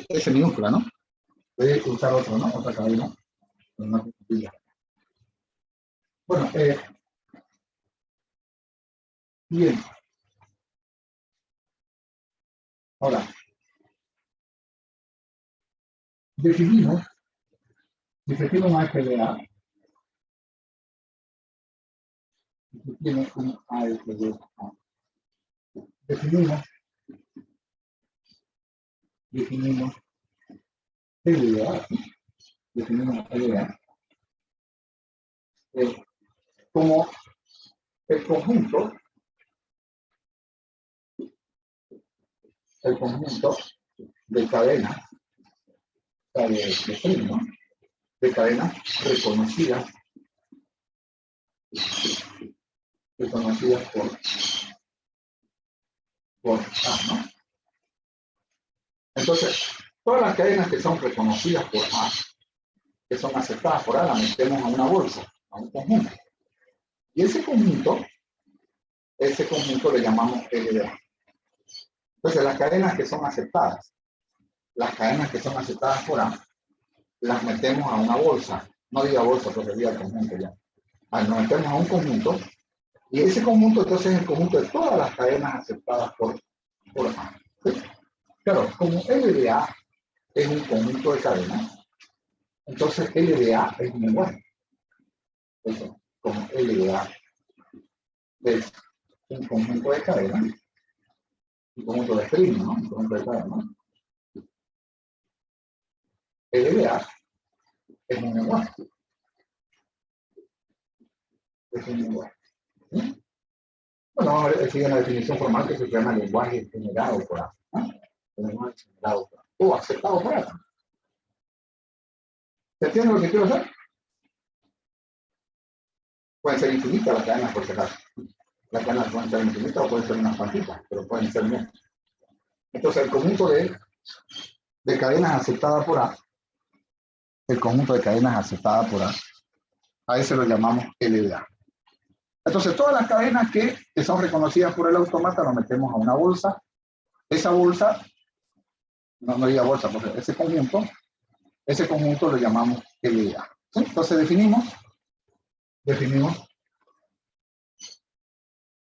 S minúscula, ¿no? Voy a usar otro, ¿no? Otra cadena. Bueno, bien. Ahora, definimos un HDA que tiene un A, F, D, A. Definimos LDA, definimos LDA como el conjunto de cadenas, de primos, de cadenas reconocidas por A, ¿no? Entonces, todas las cadenas que son reconocidas por A, que son aceptadas por A, las metemos a una bolsa, a un conjunto. Y ese conjunto le llamamos LDA. Entonces, las cadenas que son aceptadas por A, las metemos a una bolsa. No diga bolsa, porque diga el conjunto ya. Nos metemos a un conjunto, y ese conjunto entonces es el conjunto de todas las cadenas aceptadas por A. ¿Sí? Claro, como LDA es un conjunto de cadenas, entonces LDA es un lenguaje. Entonces, como LDA es un conjunto de cadenas, un conjunto de string, ¿no? Un conjunto de cadenas. LDA es un lenguaje. Es un lenguaje. ¿Sí? Bueno, vamos a ver, sigue la definición formal que se llama lenguaje generado por A. ¿No? Lenguaje generado por A. O aceptado por A. ¿Se entiende lo que quiero hacer? Pueden ser infinitas las cadenas por si acaso. Las cadenas pueden ser infinitas o pueden ser unas cuantitas, pero pueden ser menos. Entonces, el conjunto de cadenas aceptadas por A, a ese lo llamamos LDA. Entonces, todas las cadenas que son reconocidas por el autómata lo metemos a una bolsa. Esa bolsa, no diga bolsa, porque ese conjunto lo llamamos LDA. ¿Sí? Entonces, definimos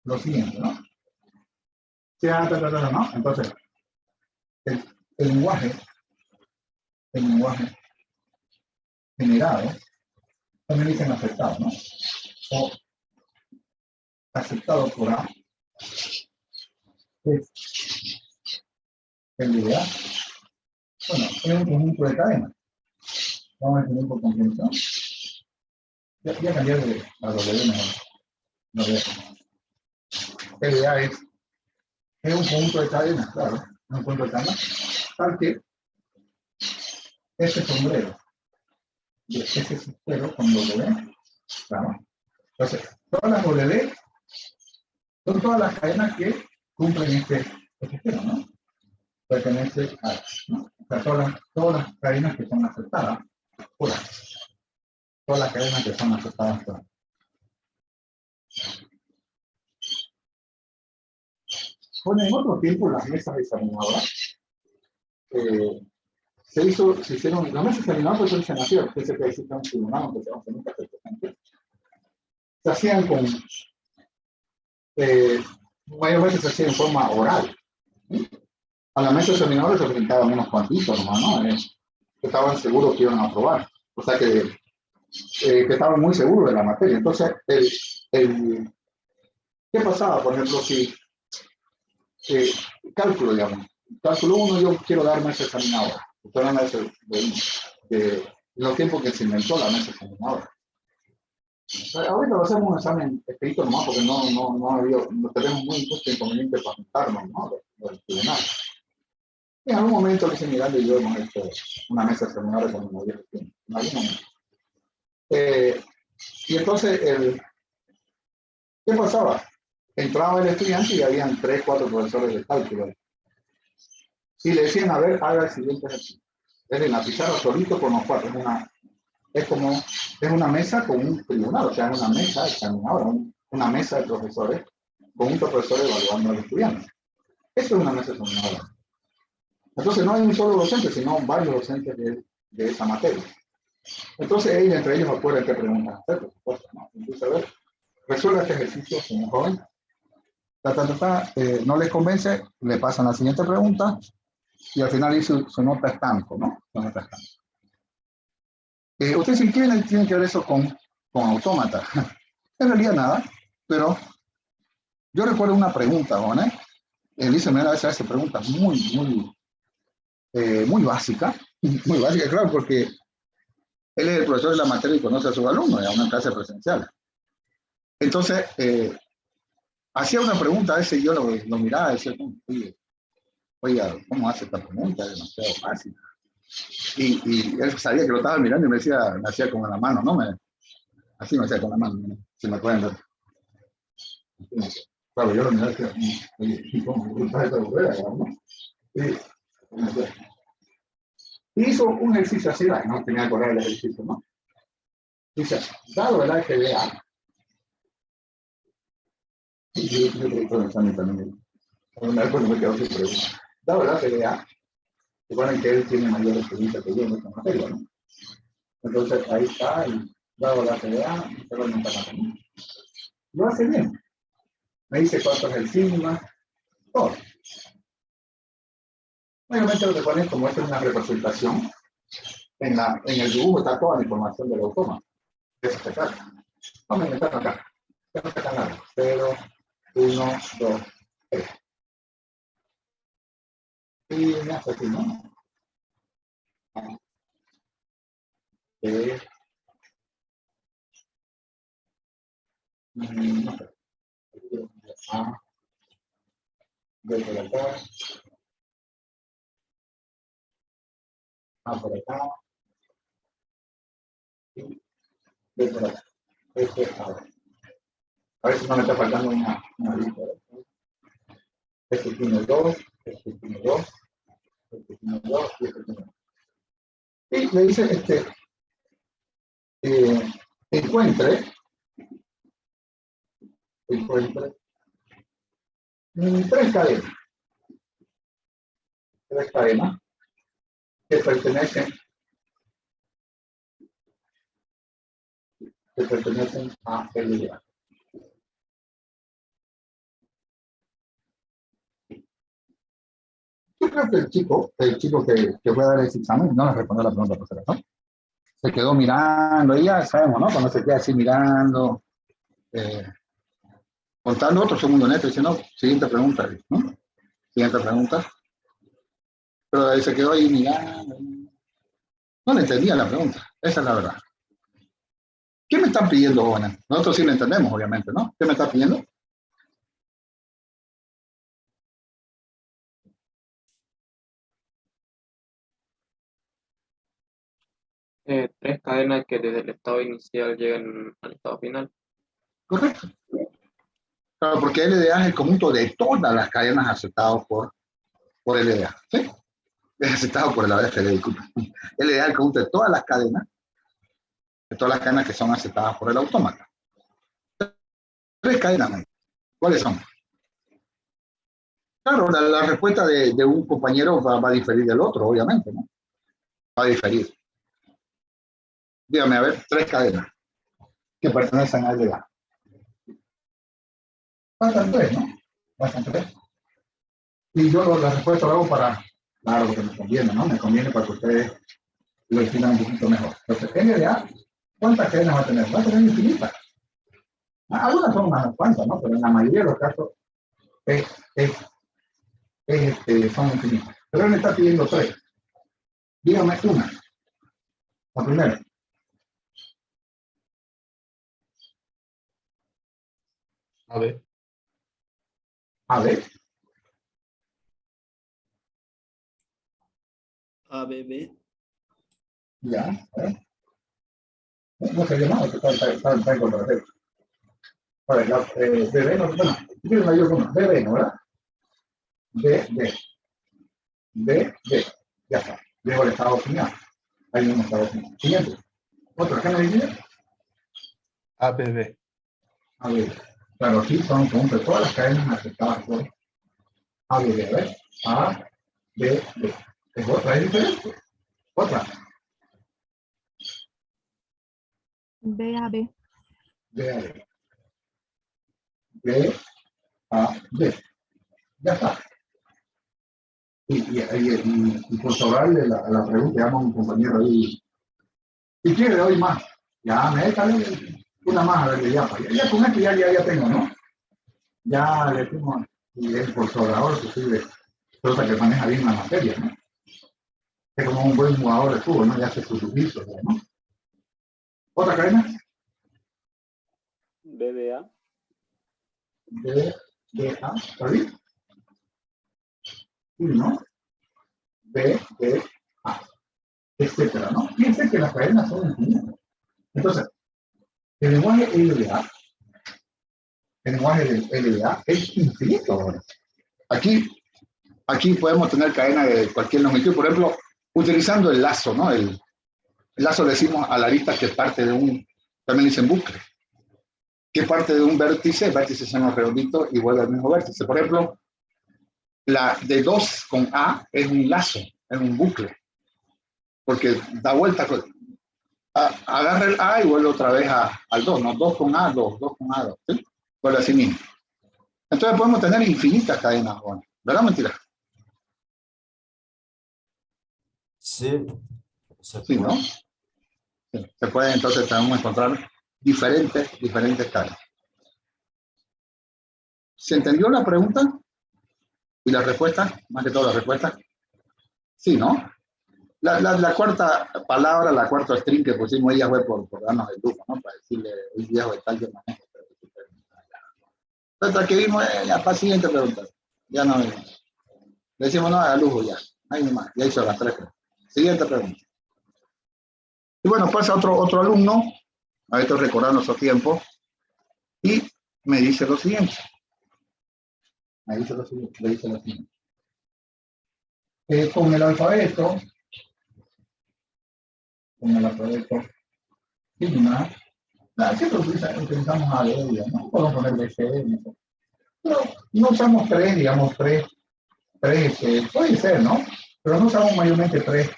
lo siguiente, ¿no? ¿No? Entonces, el lenguaje generado, también dicen aceptado, ¿no? O aceptado por A es el LDA. Bueno, es un conjunto de cadenas. Vamos a definir por comprensión. Ya cambié de a W mejor. LDA es un conjunto de cadenas, claro. Un conjunto de cadenas. Tal que ese sombrero de ese sombrero con W, claro. Entonces, todas las W son todas las cadenas que cumplen este sistema, ¿no? Pertenece a, ¿no? O sea, todas las cadenas que son aceptadas por A. Todas las cadenas que son aceptadas por A. Bueno, en otro tiempo las mesas examinadoras se hicieron, las mesas examinadoras pues se nacieron, que se existe un tribunal, que se hace nunca se hacían con, mayormente se hacían en forma oral. ¿Sí? A la mesa examinadora se presentaban unos cuantitos nomás, ¿no? Que estaban seguros que iban a aprobar. O sea que estaban muy seguros de la materia. Entonces, ¿qué pasaba? Por ejemplo, si cálculo, digamos. Cálculo 1, yo quiero dar mesa examinadora. Estoy hablando de los tiempos que se inventó la mesa examinadora. Ahorita lo hacemos un examen escrito nomás porque no tenemos muy mucho inconveniente para juntarnos, ¿no? Del tribunal. En algún momento, Luis Miranda y yo hemos hecho una mesa examinadora con un en algún momento. Y entonces, ¿qué pasaba? Entraba el estudiante y habían 3, 4 profesores de cálculo. Y le decían, a ver, haga el siguiente ejercicio. Es en la pizarra solito con los 4. Es una mesa con un tribunal, o sea, es una mesa examinadora, una mesa de profesores con un profesor evaluando al estudiante. Eso es una mesa examinadora. Entonces no hay un solo docente, sino varios docentes de esa materia. Entonces entre ellos acuerdan qué preguntas hacer, por supuesto, ¿no? Entonces, a ver, resuelva este ejercicio, señor joven. No les convence, le pasan la siguiente pregunta y al final dice su nota estanco, ¿no? Su nota estanco. Ustedes si quieren, tienen que ver eso con autómata. En realidad nada. Pero yo recuerdo una pregunta, ¿no? Elisa me a veces hace preguntas muy básicas, claro, porque él es el profesor de la materia y conoce a sus alumnos, es una clase presencial. Entonces, hacía una pregunta, a veces yo lo miraba y decía, oiga, ¿cómo hace esta pregunta? Es demasiado fácil. Y él sabía que lo estaba mirando y me hacía con la mano, ¿no? Así me hacía con la mano, ¿no? Si me pueden ver. Claro, yo lo miraba y decía, oye, ¿cómo estás esta burrera, no? Y hizo un ejercicio así, no tenía que correr el ejercicio, ¿no? Dice, dado el FBA, yo creo que el examen también, una vez cuando me quedó su pregunta, dado el FBA, recuerden que él tiene mayor experiencia que yo en esta materia, ¿no? Entonces ahí está, y dado la FBA, lo hace bien. Me dice cuánto es el sigma, todo. Obviamente lo que ponen como esto es una representación, en el dibujo está toda la información del autómata. Eso se trata. Vamos a inventar acá. No está nada. 0, 1, 2, 3. Y me hace así, ¿no? No sé. A, B por acá. A por acá. Y B por acá. A ver si no me está faltando una lista. Este tiene 2, este tiene 2, este tiene 2 y este tiene 2. Y le dice, encuentre tres cadenas que pertenecen a LDA. Yo creo que el chico que fue a dar ese examen no le respondió la pregunta, profesora, ¿no? Se quedó mirando, y ya sabemos, ¿no? Cuando se queda así mirando, contando otro segundo neto, dice, no, siguiente pregunta, ¿no? Siguiente pregunta. Pero ahí se quedó ahí mirando. No le entendía la pregunta, esa es la verdad. ¿Qué me están pidiendo, jóvenes? Nosotros sí lo entendemos, obviamente, ¿no? ¿Qué me está pidiendo? Tres cadenas que desde el estado inicial llegan al estado final. Correcto. Claro, porque LDA es el conjunto de todas las cadenas aceptadas por LDA, ¿sí? Es aceptado por la AFD, disculpa. LDA es el conjunto de todas las cadenas que son aceptadas por el autómata. Tres cadenas, ¿cuáles son? Claro, la respuesta de un compañero va a diferir del otro, obviamente, ¿no? Va a diferir. Dígame, a ver, tres cadenas que pertenecen a LDA. Pasan tres, ¿no? Pasan tres. Y yo la respuesta la hago para, claro, que me conviene, ¿no? Me conviene para que ustedes lo entiendan un poquito mejor. Entonces, LDA, ¿cuántas cadenas va a tener? Va a tener infinitas. Algunas son unas cuantas, ¿no? Pero en la mayoría de los casos son infinitas. Pero él me está pidiendo tres. Dígame una. La primera. A ver. A ver. ABB. Ya, a ver. No se llamaba, que está en contra de él. A ver, BB, no, bueno, tiene mayor uno. BB, ¿no, verdad? B, ya está. Luego el estado final. Hay un estado final. Siguiente. Otra, ¿qué me dice? ABB. A ver, claro, aquí son de todas las cadenas aceptadas por A, B, B, ¿ves? A, B, B. Es otra, es diferente. Otra. B a B. B, A, B. B, A, B. Ya está. Y por sobrarle la pregunta, llamo a un compañero ahí. Si quiere, le doy más. Ya, métale. Una más, a ver, ya con esto ya tengo, ¿no? Ya le fuimos, y es por sobrador, inclusive, cosa que maneja bien la materia, ¿no? Es como un buen jugador de fútbol, ¿no? Ya hace sus servicios, ¿no? ¿Otra cadena? BBA. BBA, ¿está bien? Sí, ¿no? BBA, etcétera, ¿no? Fíjense que las cadenas son infinitas. Entonces, el lenguaje LDA, el lenguaje del LDA es infinito ahora. Aquí podemos tener cadena de cualquier longitud, por ejemplo, utilizando el lazo, ¿no? El lazo le decimos a la arista que parte de un, también dicen bucle, que parte de un vértice, el vértice son los redonditos y vuelve al mismo vértice. Por ejemplo, la de 2 con A es un lazo, es un bucle, porque da vuelta, agarra el A y vuelve otra vez al 2, ¿no? 2 con A, 2 con A, 2, ¿sí? Vuelve así mismo. Entonces podemos tener infinitas cadenas, ¿verdad o mentira? Sí, Sí, ¿no? Sí, se puede, entonces podemos encontrar diferentes cadenas. ¿Se entendió la pregunta? ¿Y la respuesta? Más que todo la respuesta. Sí, ¿no? La cuarta palabra, la cuarta string que pusimos ella fue por darnos el lujo, ¿no? Para decirle un viejo de tal que manejo. Entonces, que vimos la siguiente pregunta. Ya no le decimos no, a lujo ya. Ahí nomás, ya hizo las 3. Siguiente pregunta. Y bueno, pasa otro alumno, a esto recordando su tiempo, y me dice lo siguiente. Le dice lo siguiente. Con el alfabeto, sigma, siempre utilizamos A, B, ¿no? Podemos ponerle C, ¿no? Pero no usamos 3, digamos 3, puede ser, ¿no? Pero no usamos mayormente 3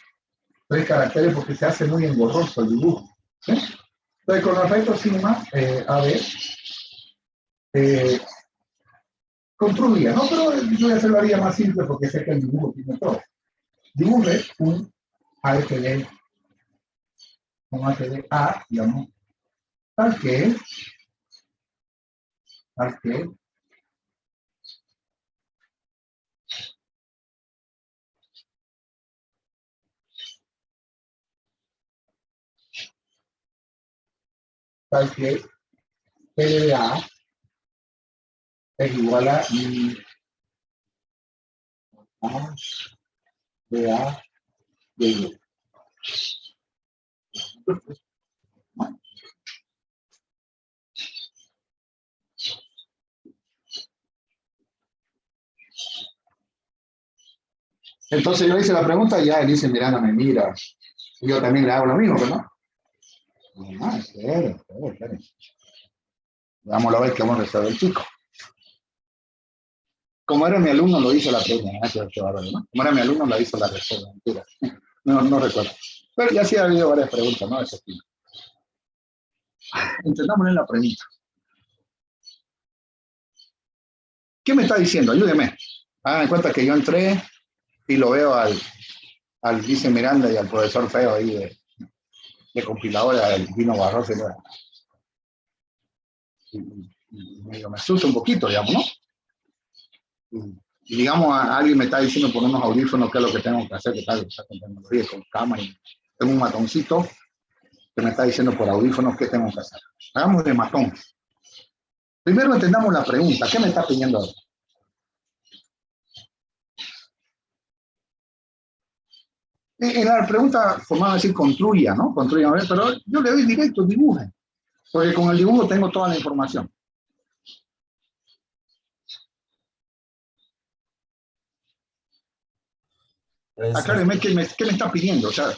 caracteres porque se hace muy engorroso el dibujo, ¿sí? Entonces, con el alfabeto sigma, AB, construía, ¿no? Pero yo ya se lo haría más simple porque sé que el dibujo tiene todo. Dibuje un AFD, A, digamos, tal que LDA es igual a DA de I. Entonces yo hice la pregunta y ya él dice, Miranda me mira. Y yo también le hago lo mismo, ¿no? Espera. Vamos a ver qué vamos a resolver el chico. Como era mi alumno, lo hizo la pregunta. ¿No? Como era mi alumno, lo hizo la respuesta. Mentira. No recuerdo. Pero ya sí ha habido varias preguntas, ¿no? De ese tipo. Entendámosle la pregunta. ¿Qué me está diciendo? Ayúdeme. Hagan en cuenta que yo entré y lo veo al vice Miranda y al profesor Feo ahí de compiladora del Vino Barroso. Y me asusta un poquito, digamos, ¿no? Y digamos, alguien me está diciendo por unos audífonos qué es lo que tengo que hacer, que tal, con tecnología, con cámara. Tengo un matoncito que me está diciendo por audífonos qué tengo que hacer. Hagamos de matón. Primero entendamos la pregunta. ¿Qué me está pidiendo ahora? En la pregunta formada decir construya, ¿no? Construya, pero yo le doy directo, dibuje. Porque con el dibujo tengo toda la información. Acláreme qué me está pidiendo. O sea,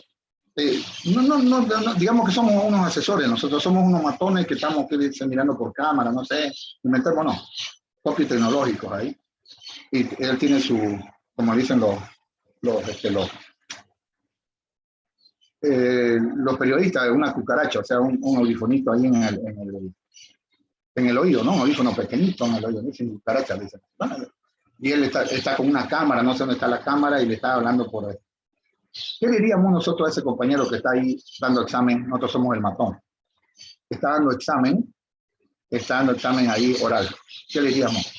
no, digamos que somos unos asesores, nosotros somos unos matones que estamos mirando por cámara, no sé, inventémonos, copios tecnológicos ahí. Y él tiene su, como dicen los periodistas, una cucaracha, o sea, un audifonito ahí en el oído, ¿no? Un audífono pequeñito en el oído, dicen cucaracha, dicen. Y él está con una cámara, no sé dónde está la cámara, y le está hablando por ahí. ¿Qué diríamos nosotros a ese compañero que está ahí dando examen? Nosotros somos el matón. está dando examen ahí oral. ¿Qué le diríamos?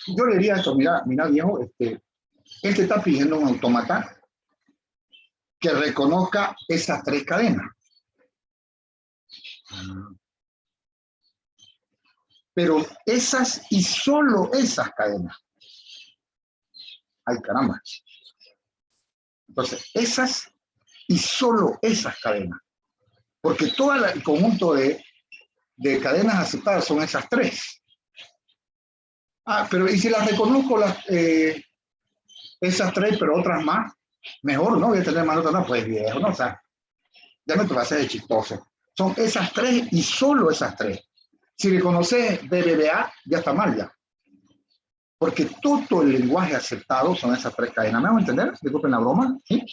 Yo le diría esto, mira viejo, él te está pidiendo un autómata que reconozca esas 3 cadenas. Pero esas y solo esas cadenas. Ay, caramba. Entonces, esas y solo esas cadenas. Porque todo el conjunto de cadenas aceptadas son esas 3. Ah, pero ¿y si las reconozco esas 3, pero otras más? Mejor, ¿no? Voy a tener más notas, no, pues viejo, ¿no? O sea, ya no te va a hacer de chistoso. Son esas 3 y solo esas 3. Si reconoces BBVA, ya está mal ya. Porque todo el lenguaje aceptado son esas 3 cadenas. ¿Me van a entender? Disculpen la broma, ¿sí?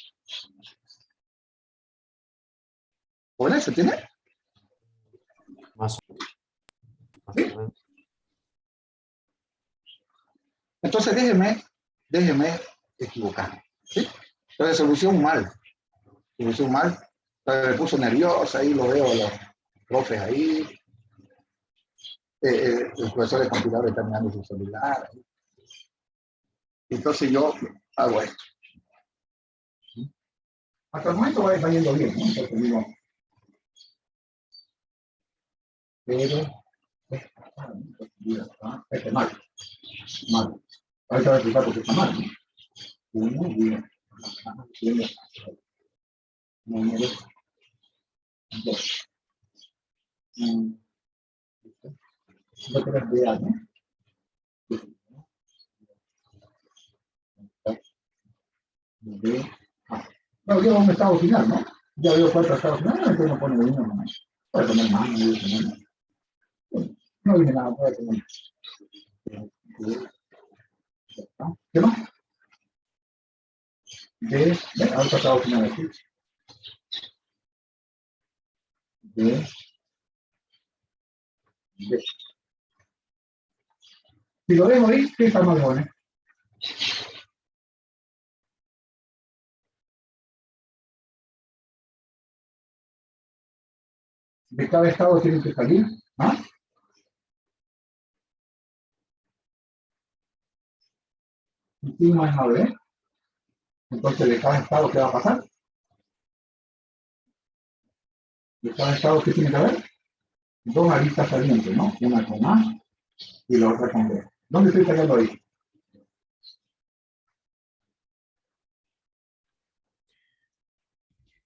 ¿Hola? ¿Se tiene? Más ¿Sí? o menos. Entonces déjeme equivocar. ¿Sí? Entonces, solución mal. Entonces, me puso nerviosa, ahí lo veo a los profes ahí. El profesor de computador está mirando su celular. Entonces yo hago esto. Hasta el momento va yendo bien, ¿no? Entonces digo, pero este mal. Ahorita voy a explicar por qué está mal. Muy bien. Número 2. No tenés idea, ¿no? No, yo un estado final, ¿no? Ya veo 4 estados finales, entonces no pone de uno nomás. Puede poner más, no dice nada. No dice nada, puede poner. ¿Qué más? Ahorita estado final aquí. De. Si lo dejo ahí, ¿qué está mal bueno? De cada estado tiene que salir, ¿ah? Y si no es AB, entonces de cada estado, ¿qué va a pasar? De cada estado, ¿qué tiene que haber? 2 aristas salientes, ¿no? Una con A y la otra con B. ¿Dónde estoy sacando ahí?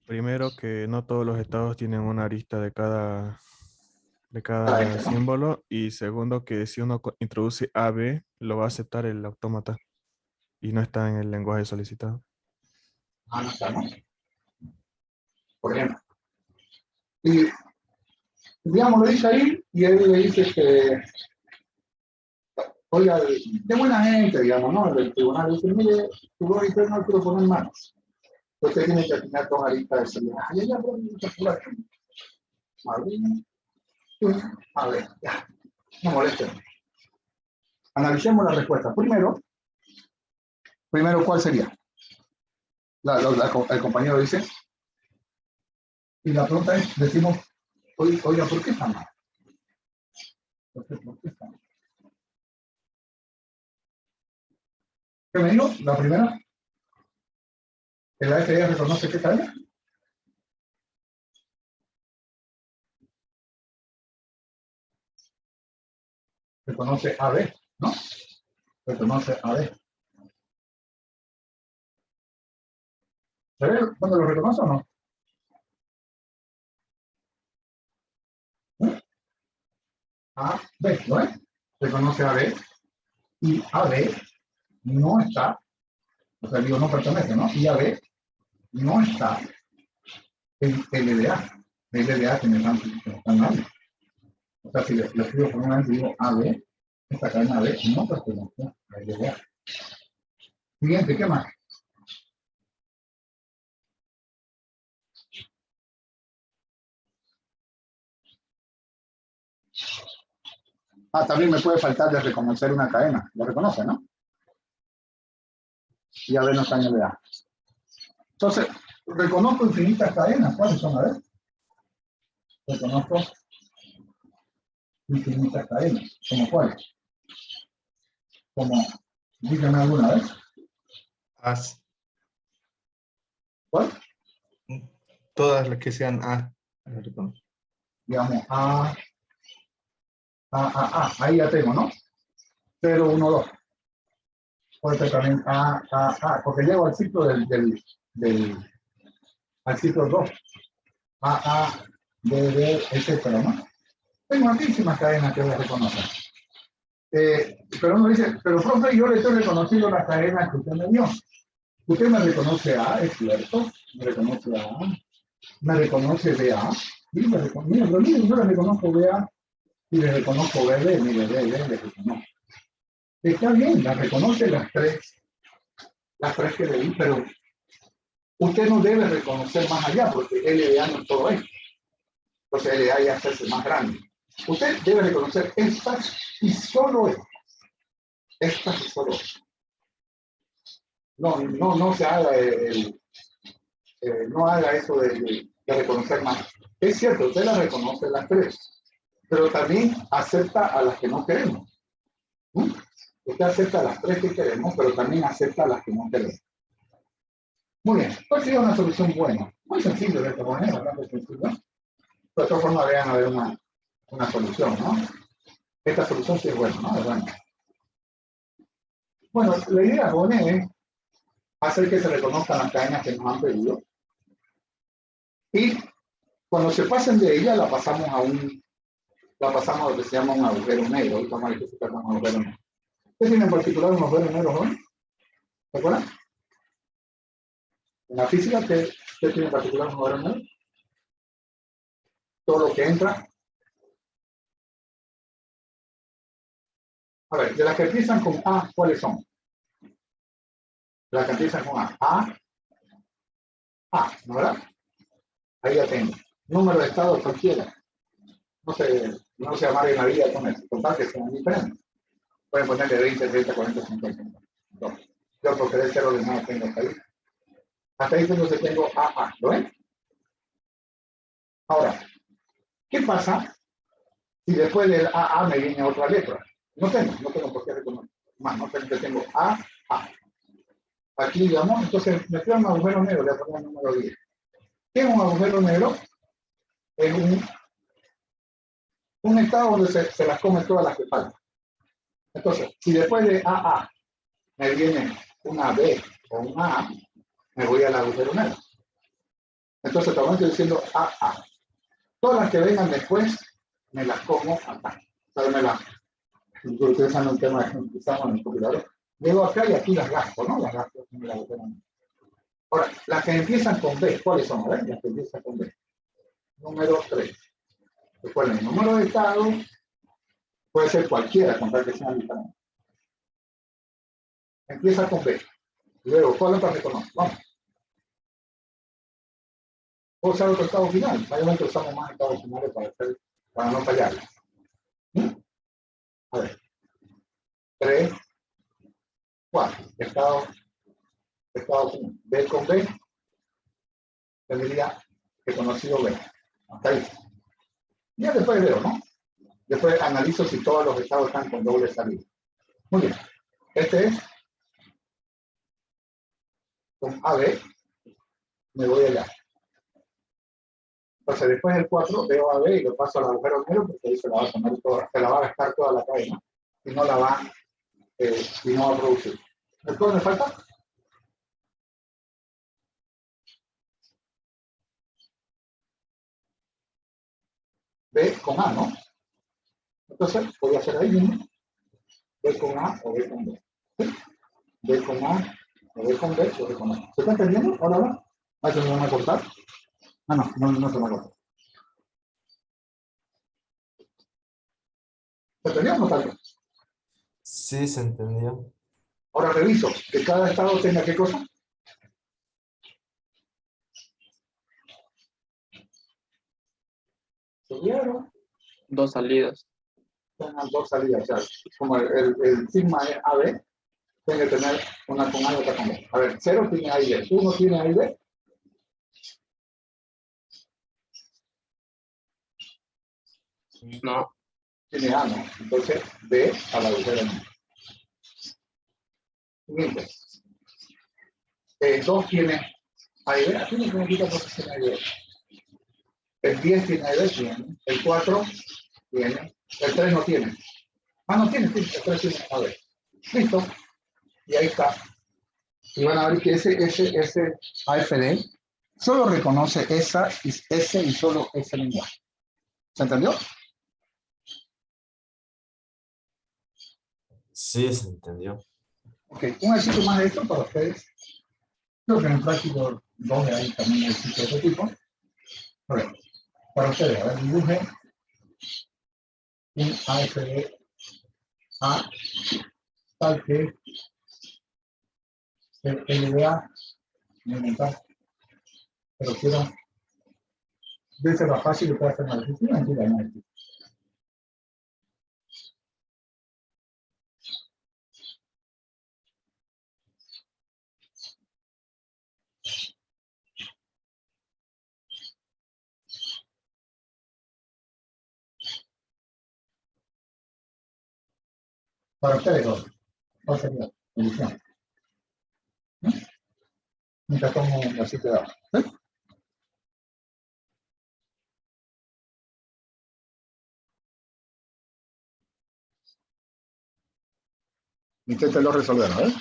Primero que no todos los estados tienen una arista de cada Cada este, ¿no? símbolo. Y segundo que si uno introduce AB, lo va a aceptar el autómata y no está en el lenguaje solicitado. Ah, no está, ¿no? Por ejemplo. Y, digamos, lo dice ahí y él le dice que, oiga, de buena gente, digamos, ¿no? El tribunal dice, mire, tu lógica no quiero poner manos. Usted tiene que asignar 2 aristas de salida. Ay, ya, pero a ver, ya, no molesten. Analicemos la respuesta. Primero, ¿cuál sería? El compañero dice, y la pregunta es, decimos, oiga, ¿por qué está mal? ¿Por qué está mal? ¿Qué me dijo? La primera, ¿el AFE reconoce qué cadena? Reconoce AB, ¿no? Reconoce AB. ¿Se ve cuándo lo reconoce o no? A, B, ¿no es? Reconoce AB y AB no está, o sea, digo, no pertenece, ¿no? Y AB no está en LDA. LDA que me están dando. O sea, si le escribo formalmente, digo AB, esta cadena AB no pertenece a LDA. Siguiente, ¿qué más? Ah, también me puede faltar de reconocer una cadena. ¿Lo reconoce, no? y AB no está en LA. Entonces, reconozco infinitas cadenas. ¿Cuáles son? A ver. Reconozco infinitas cadenas. ¿Como cuáles? Como, díganme alguna vez. As. ¿Cuál? Todas las que sean A. Digamos, ahí ya tengo, ¿no? 0, 1, 2. Puede ser también porque llego al ciclo al ciclo 2. B, B, etcétera, ¿no? Tengo muchísimas cadenas que voy a reconocer. Pero uno dice, pero profe, yo le estoy reconociendo las cadenas que usted me dio. Usted me reconoce A, es cierto, me reconoce A, me reconoce BA, y mire, yo le reconozco BA y le reconozco BB, mire, BB, le reconozco. Está bien, las reconoce las tres que le di, pero usted no debe reconocer más allá, porque LDA no es todo esto. Entonces LDA ya se hace más grande. Usted debe reconocer estas y solo estas. Estas y solo estas. No se haga no haga eso de reconocer más. Es cierto, usted las reconoce las tres, pero también acepta a las que no queremos. Usted acepta las tres que queremos, pero también acepta a las que no queremos. Muy bien, pues sería una solución buena. Muy sencillo de esta manera, bastante sencillo. De otra forma, vean a ver una solución, ¿no? Esta solución sí es buena, ¿no? Es buena. Bueno, la idea buena es hacer que se reconozcan las cadenas que nos han pedido. Y cuando se pasen de ella, la pasamos a lo que se llama un agujero negro. Ahorita vamos a ver qué se llama un agujero negro. ¿Qué tiene en particular un agujero negro hoy? ¿Se acuerdan? En la física, ¿qué tiene en particular un agujero negro? Todo lo que entra. A ver, de las que empiezan con A, ¿cuáles son? Las que empiezan con A, ¿no verdad? Ahí ya tengo. Número de estados cualquiera. No se amarguen la vida con eso. Con tal que sean diferentes. Pueden ponerle 20, 30, 40, 50. No. Yo por querer ser ordenado tengo hasta ahí. Hasta ahí entonces tengo AA. ¿Lo ven? Ahora, ¿qué pasa si después del AA me viene otra letra? No tengo por qué reconocer. Más, no tengo AA. Aquí, digamos, entonces me queda un agujero negro, le pongo el número 10. ¿Qué es un agujero negro? Es un estado donde se las come todas las que faltan. Entonces, si después de AA me viene una B o un A, me voy al agujero negro. Entonces, también estoy diciendo AA. Todas las que vengan después, me las como acá. O sea, estoy utilizando un tema que usamos en el compilador. Llego acá y aquí las gasto, ¿no? Las gasto en el agujero negro. Ahora, las que empiezan con B, ¿cuáles son? A ver, las que empiezan con B. Número 3. Recuerden, el número de estado puede ser cualquiera, con tal que sea diferente. Empieza con B. Luego, ¿cuál otra reconoce? Vamos. Puedo usar otro estado final. Mayormente usamos más estados finales para no fallar. A ver. 3, 4. Estado final. B con B. Tendría reconocido B. Hasta ahí. Ya después veo, ¿no? Después analizo si todos los estados están con doble salida. Muy bien. Este es con AB. Me voy allá. Entonces, después del 4, veo AB y lo paso al agujero negro porque ahí se la va a tomar toda, se la va a gastar toda la cadena y no va a producir. ¿Después me falta? B con A, ¿no? Entonces, voy a hacer ahí mismo. B con A o B con B. ¿Sí? B con A o B con B, lo reconozco. ¿Se está entendiendo? Ahora. ¿Ah, se me van a cortar? Ah, no se me va a cortar. ¿Se entendió o no tal vez? Sí, se entendió. Ahora reviso que cada estado tenga ¿qué cosa? ¿Subieron? 2 salidas. Tengan 2 salidas. O sea, como el sigma es AB, tiene que tener una con A y otra con B. A ver, 0 tiene A y B. 1 tiene A y B. No, Tiene A, ¿no? Entonces, B a la agujero no. Siguiente. 2 tiene A y B. Aquí no significa porque tiene A y B. El 10 tiene A y B, tiene. El 4 tiene. El 3 no tiene. Ah, no tiene, sí. El 3 tiene A y B. Listo. Y ahí está. Y van a ver que ese AFD solo reconoce ese y solo ese lenguaje. ¿Se entendió? Sí, se entendió. Ok, un ejercicio más de esto para ustedes. Creo que en el práctico 2 de ahí también hay ejercicios de este tipo. A ver, para ustedes, a ver, dibuje un AFD A tal que el LDA, pero quiero verse más fácil y puede hacer más difícil. Mentira, no es difícil. Para ustedes dos, ¿cuál sería la solución? Mientras tomo la cita de abajo. ¿Sí? Inténtelo resolver, ¿eh?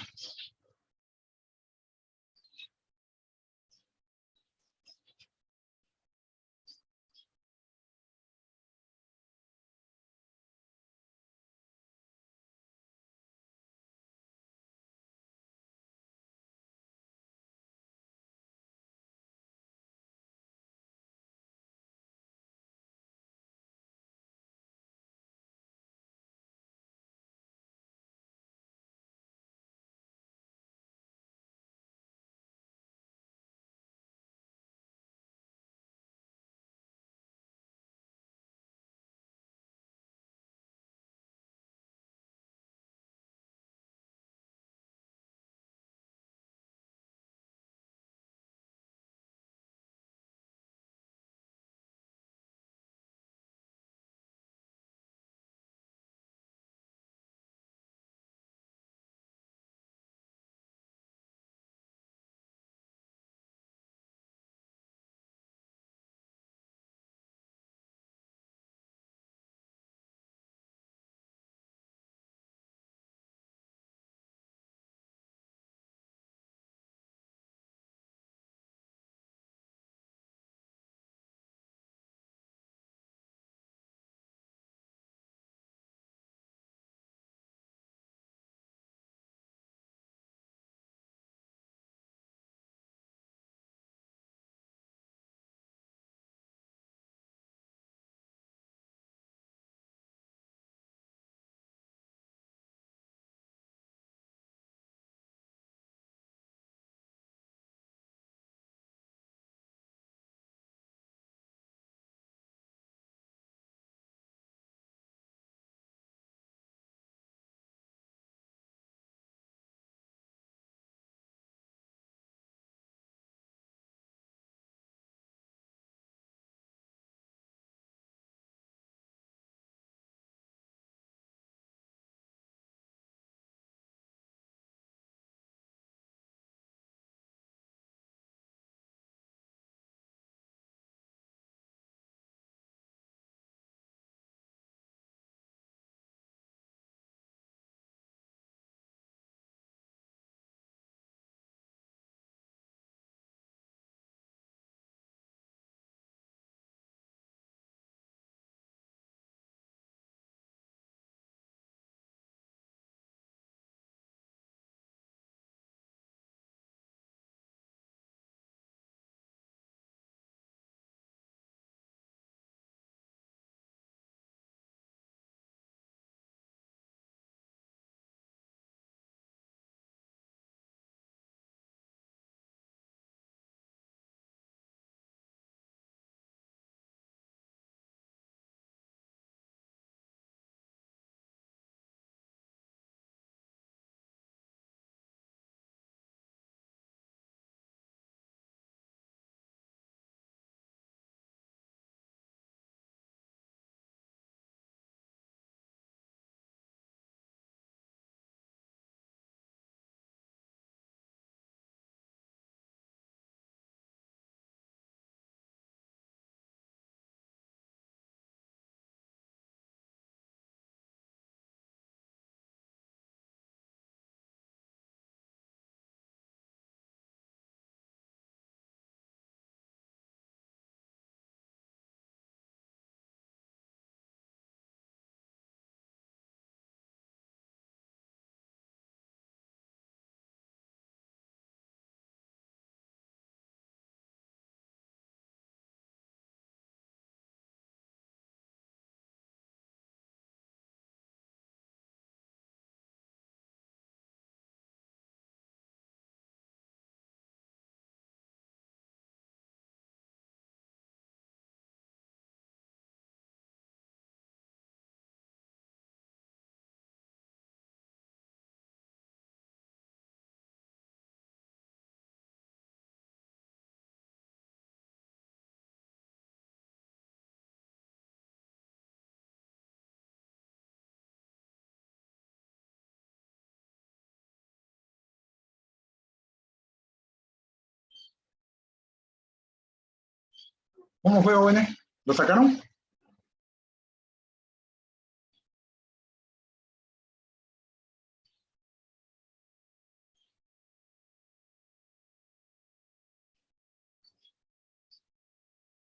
¿Cómo fue, jóvenes? ¿Lo sacaron?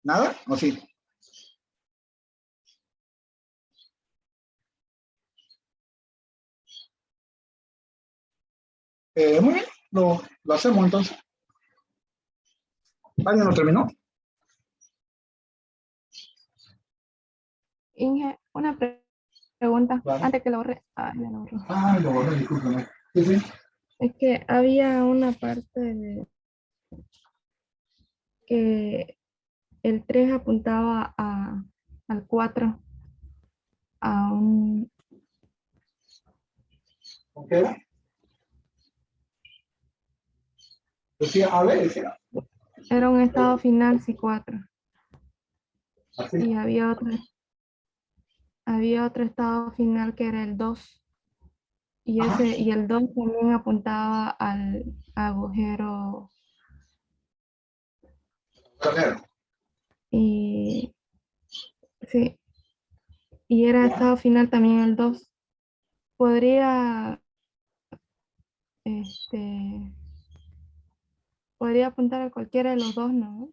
¿Nada? ¿O sí? Muy bien, lo hacemos entonces. ¿Alguien lo terminó? Inge, una pregunta Claro. antes que lo borre. Ah, ya lo borró. Ah, lo borré, discúlpeme. Sí, sí. Es que había una parte de que el 3 apuntaba al 4 a un, ¿Con qué era? Decía, a ver, decía. era un estado final sí 4 Así. y había otro estado final que era el 2 y Ajá. y el 2 también apuntaba al agujero Agujero. y sí, y era Ya. estado final también el 2. Podría podría apuntar a cualquiera de los dos, ¿no?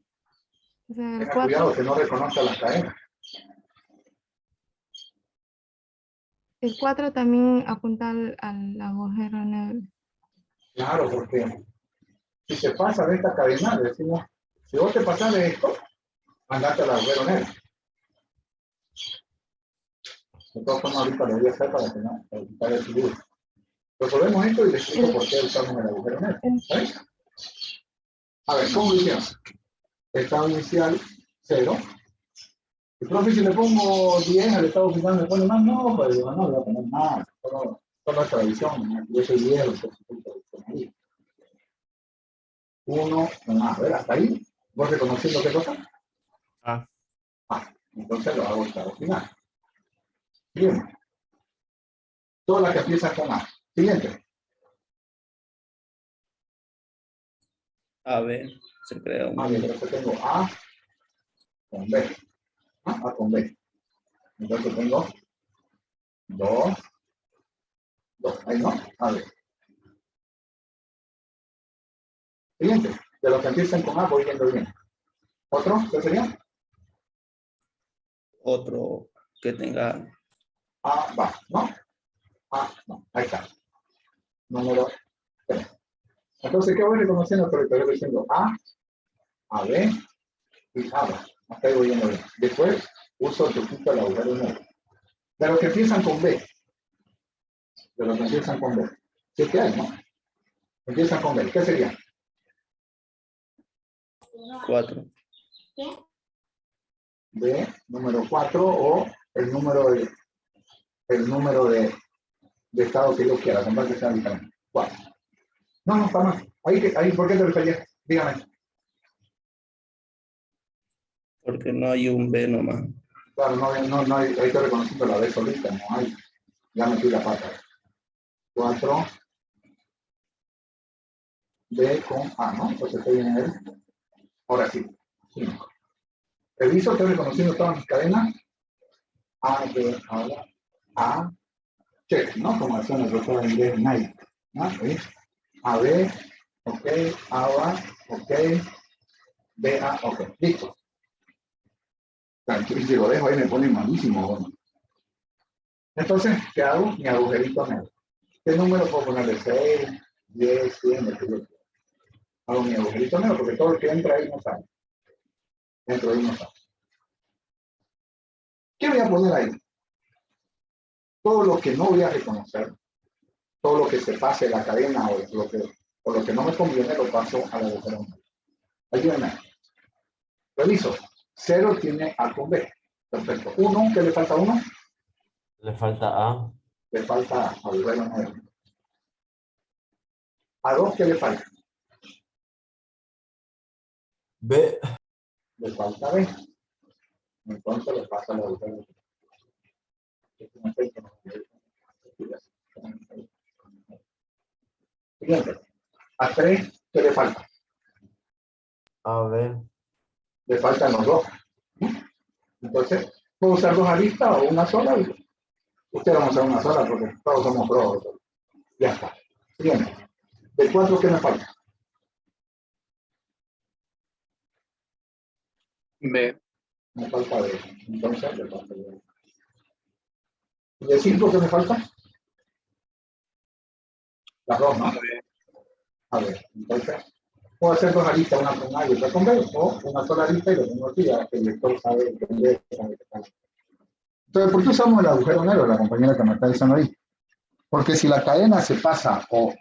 O sea, el Tenga cuidado 4 que no reconozca las cadenas. el 4 también apunta al agujero negro. Claro, porque si se pasa de esta cadena, decimos, si vos te pasás de esto, andate al agujero negro. De todas formas, ahorita lo voy a hacer para que no, para quitar el seguro. Resolvemos esto y les explico por qué usamos el agujero negro. ¿Sabes? A ver, ¿cómo lo hicimos? Estado inicial 0. El profe, si le pongo 10 al estado final, ¿me pone más? No, pues no, no le voy a poner más. Solo es tradición, ¿no? Yo soy 10, por supuesto, ahí. 1, a ver, hasta ahí. ¿Vos reconociendo qué cosa? A. Entonces lo hago estado final. Bien. Todas las que empiezan con A. Siguiente. A, B. Se crea un Yo creo que tengo A con B. A con B. Entonces tengo 2, 2. Ahí no. A ver. Siguiente. De los que empiezan con A voy viendo bien. ¿Otro? ¿Qué sería? otro que tenga A va, ¿no? A, no. Ahí está. Número 3. Entonces, ¿qué voy reconociendo? Pero estoy diciendo A, B y A va. Hasta ahí voy viendo bien. Después uso el truquito del agujero negro. De los que empiezan con B. De los que empiezan con B. Si es que hay, ¿no? Empiezan con B. ¿Qué sería? 4. B, número 4 o el número de estado que yo quiera, con tal que sea diferente. 4. No, está mal. Ahí, ¿por qué te referías? Dígame. Porque no hay un B nomás. Claro, no hay, ahí estoy reconociendo la B solita, no hay. Ya metí la pata. 4, B con A, ¿no? Entonces estoy en el. Ahora sí. 5. Reviso, estoy reconociendo todas mis cadenas. A, B, ahora. A, check, ¿no? Como hacían los doctores en inglés, night. ¿No? ¿Sí? A, B, ok, A, va, ok, B, A, ok. Listo. Si lo dejo ahí me pone malísimo. Bueno. Entonces, ¿qué hago? Mi agujerito negro. ¿Qué número puedo ponerle? 6, 10, 100, el que yo quiera. Hago mi agujerito negro porque todo el que entra ahí no sale. Dentro de ahí no sale. ¿Qué voy a poner ahí? Todo lo que no voy a reconocer, todo lo que se pase la cadena o lo que no me conviene lo paso al agujero negro. Ayúdenme. Reviso. 0 tiene A con B. Perfecto. 1, ¿qué le falta a 1? Le falta A. Le falta agujero negro. A 2, ¿qué le falta? B. Le falta B. Entonces le pasa al agujero negro. Siguiente. A 3, ¿qué le falta? A, B. Le faltan los dos. Entonces, puedo usar dos aristas o una sola. Ustedes van a usar una sola porque todos somos pros. Ya está. Siguiente. ¿De 4 qué me falta? B. Me falta B. Entonces, le falta B. ¿Y de 5 qué me falta? Las dos, ¿no? A ver, entonces, puedo hacer dos aristas, una con A y otra con B, o una sola arista y lo tengo aquí, ya que el lector sabe entender. Entonces, ¿por qué usamos el agujero negro? La compañera que me está diciendo ahí. Porque si la cadena se pasa o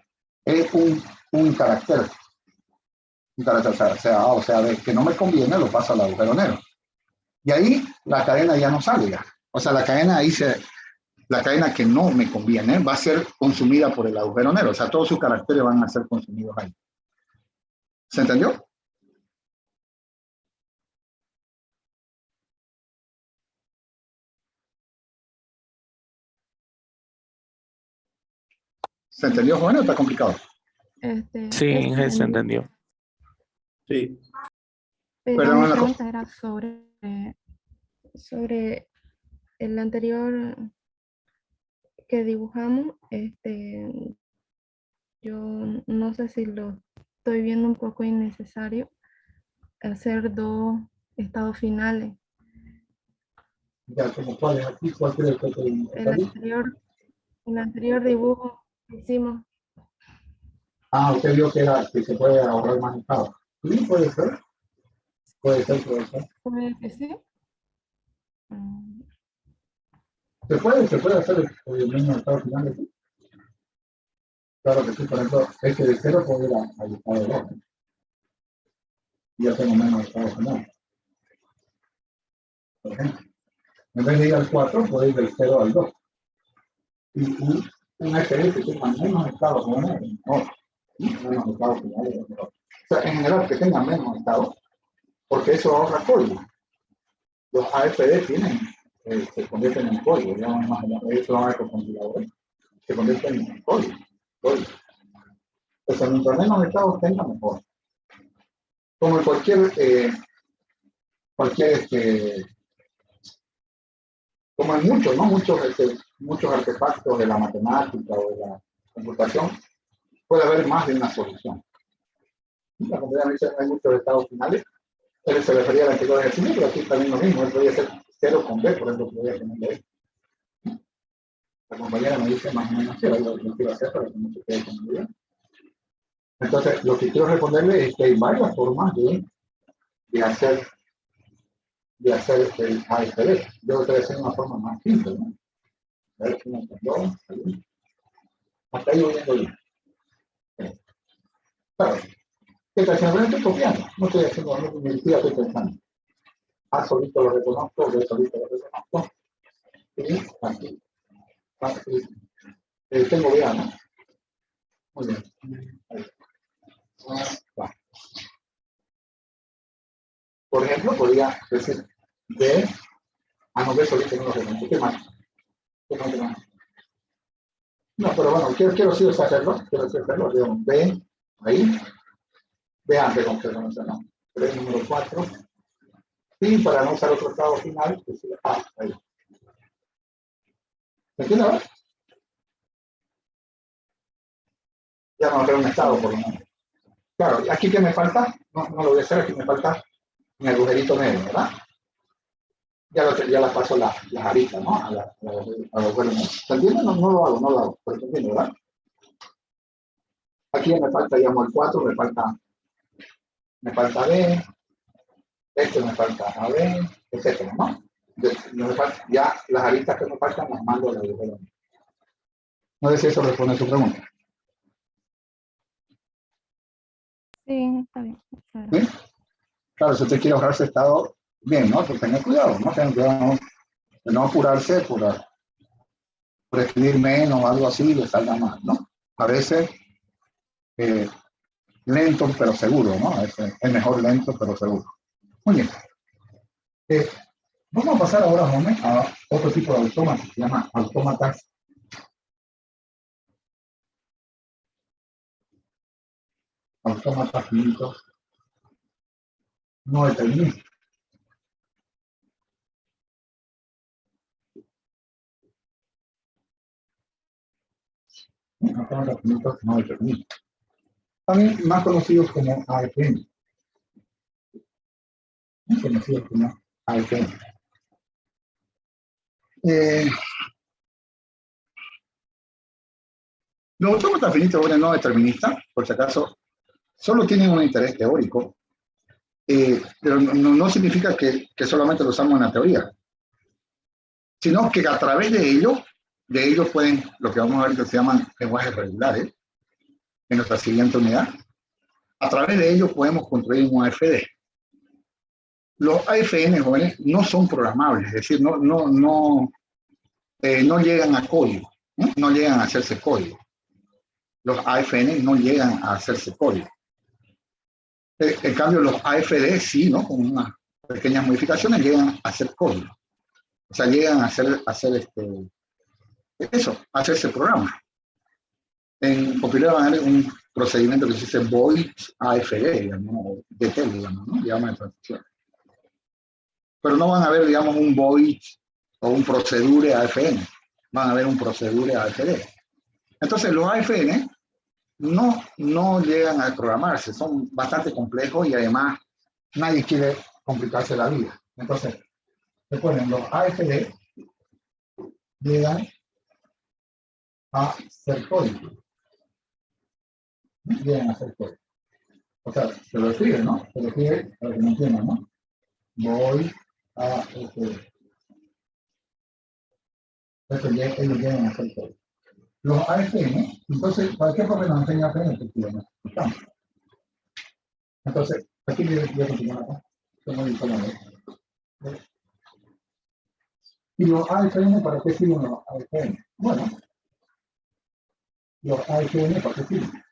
es un carácter, sea A o sea B, que no me conviene, lo paso al agujero negro. Y ahí la cadena ya no sale ya. O sea, la cadena ahí la cadena que no me conviene va a ser consumida por el agujero negro. O sea, todos sus caracteres van a ser consumidos ahí. ¿Se entendió? ¿Se entendió, joven, o está complicado? Sí, se entendí. entendió. Sí. Pero Perdón, mi una cosa. pregunta era sobre el anterior que dibujamos. Yo no sé si lo estoy viendo un poco innecesario hacer dos estados finales. Ya, como cuál es aquí, cuál creo que El anterior dibujo que hicimos. Ah, usted vio que, que se puede ahorrar más estado. Sí, puede ser. Puede ser, puede ser. ¿Puede que sí? Mm, Se puede hacer el mismo estado final de sí. Claro que sí, por ejemplo, este de 0 puede ir al estado de 2. Y ya tengo menos estado final. Por ejemplo, en vez de ir al 4, puede ir del 0 al 2. Y un SD que tenga menos estados finales, mejor. Menos estados finales, mejor. O sea, en general, que tenga menos estados, porque eso ahorra código. Los AFD tienen, se convierten en código, ya más eso lo hago con compiladores, se convierten en código. Entonces, mientras menos estados tenga, mejor. Como en como en muchos, ¿no? Muchos artefactos de la matemática o de la computación, puede haber más de una solución. La compañía dice hay muchos estados finales. Él se refería al anterior ejercicio, pero aquí también lo mismo. Él podría ser 0 con B, por ejemplo, podría tenerle ahí. La compañera me dice más o menos que lo quiero hacer para que no se quede con mi idea. Entonces, lo que quiero responderle es que hay varias formas de hacer el AFD. Yo voy a hacer una forma más simple, ¿no? A ver, 1 con 2, ahí. Hasta ahí voy viendo bien. Claro, ¿qué tal? Si me estoy copiando, no estoy haciendo ni siquiera estoy pensando. A solito lo reconozco, B solito lo reconozco. Y aquí, tengo B, ¿no? Muy bien. Ahí. Va. Por ejemplo, podría decir B, no, B solito no lo reconozco. ¿Qué más? ¿Qué más? No, pero bueno, quiero sí hacerlo, digamos, B, ahí, B antes con que no, B número 4, y para no usar otro estado final, pues A, ahí. ¿Me entiendes ahora? Ya no va a tener un estado por lo menos. Claro, aquí que me falta, no lo voy a hacer, aquí me falta mi agujerito negro, ¿verdad? Ya la paso las aristas, ¿no? A la agujero negro. ¿Se entiende? No lo hago, pero se entiende, ¿verdad? Aquí ya me falta, digamos, el 4, me falta B, este me falta AB, etcétera, ¿no? Ya las aristas que me faltan las mando a la agujero. No sé si eso responde a su pregunta. Sí, está bien. Claro. ¿Sí? Claro, si usted quiere ahorrarse estado, bien, ¿no? Pues tenga cuidado, ¿no? Tenga cuidado de no apurarse por escribir menos o algo así, le salga mal, ¿no? A veces lento pero seguro, ¿no? Es mejor lento pero seguro. Muy bien. Vamos a pasar ahora, Jome, a otro tipo de autómata que se llama autómatas finitos no deterministas. Autómatas finitos no deterministas. También más conocidos como AFN. Muy conocidos como AFN. Los autómatas finitos no deterministas, por si acaso, solo tienen un interés teórico, pero no significa que solamente lo usamos en la teoría, sino que a través de ellos pueden, lo que vamos a ver que se llaman lenguajes regulares, en nuestra siguiente unidad. A través de ellos podemos construir un AFD. Los AFN, jóvenes, no son programables, es decir, no llegan a código, no llegan a hacerse código. Los AFN no llegan a hacerse código. En cambio, los AFD sí, ¿no? Con unas pequeñas modificaciones llegan a hacer código. O sea, llegan a hacerse programa. En Popular van a ver un procedimiento que se dice void AFD, digamos, de TEL, digamos, ¿no? Digamos de transición. Pero no van a ver, digamos, un void o un procedure AFN. Van a ver un procedure AFD. Entonces, los AFN no llegan a programarse, son bastante complejos y además nadie quiere complicarse la vida. Entonces, recuerden, los AFD llegan a ser código. Llegan a ser código. O sea, se lo escribe, ¿no? Se lo escribe para que no entiendan, ¿no? Voy a AFD. Entonces, ellos llegan a ser código. Los AFN, entonces, ¿para qué porque nos enseña AFN? Entonces, aquí voy a continuar acá. ¿Y los AFN para qué sirven los AFN? Bueno, los AFN para qué sirven.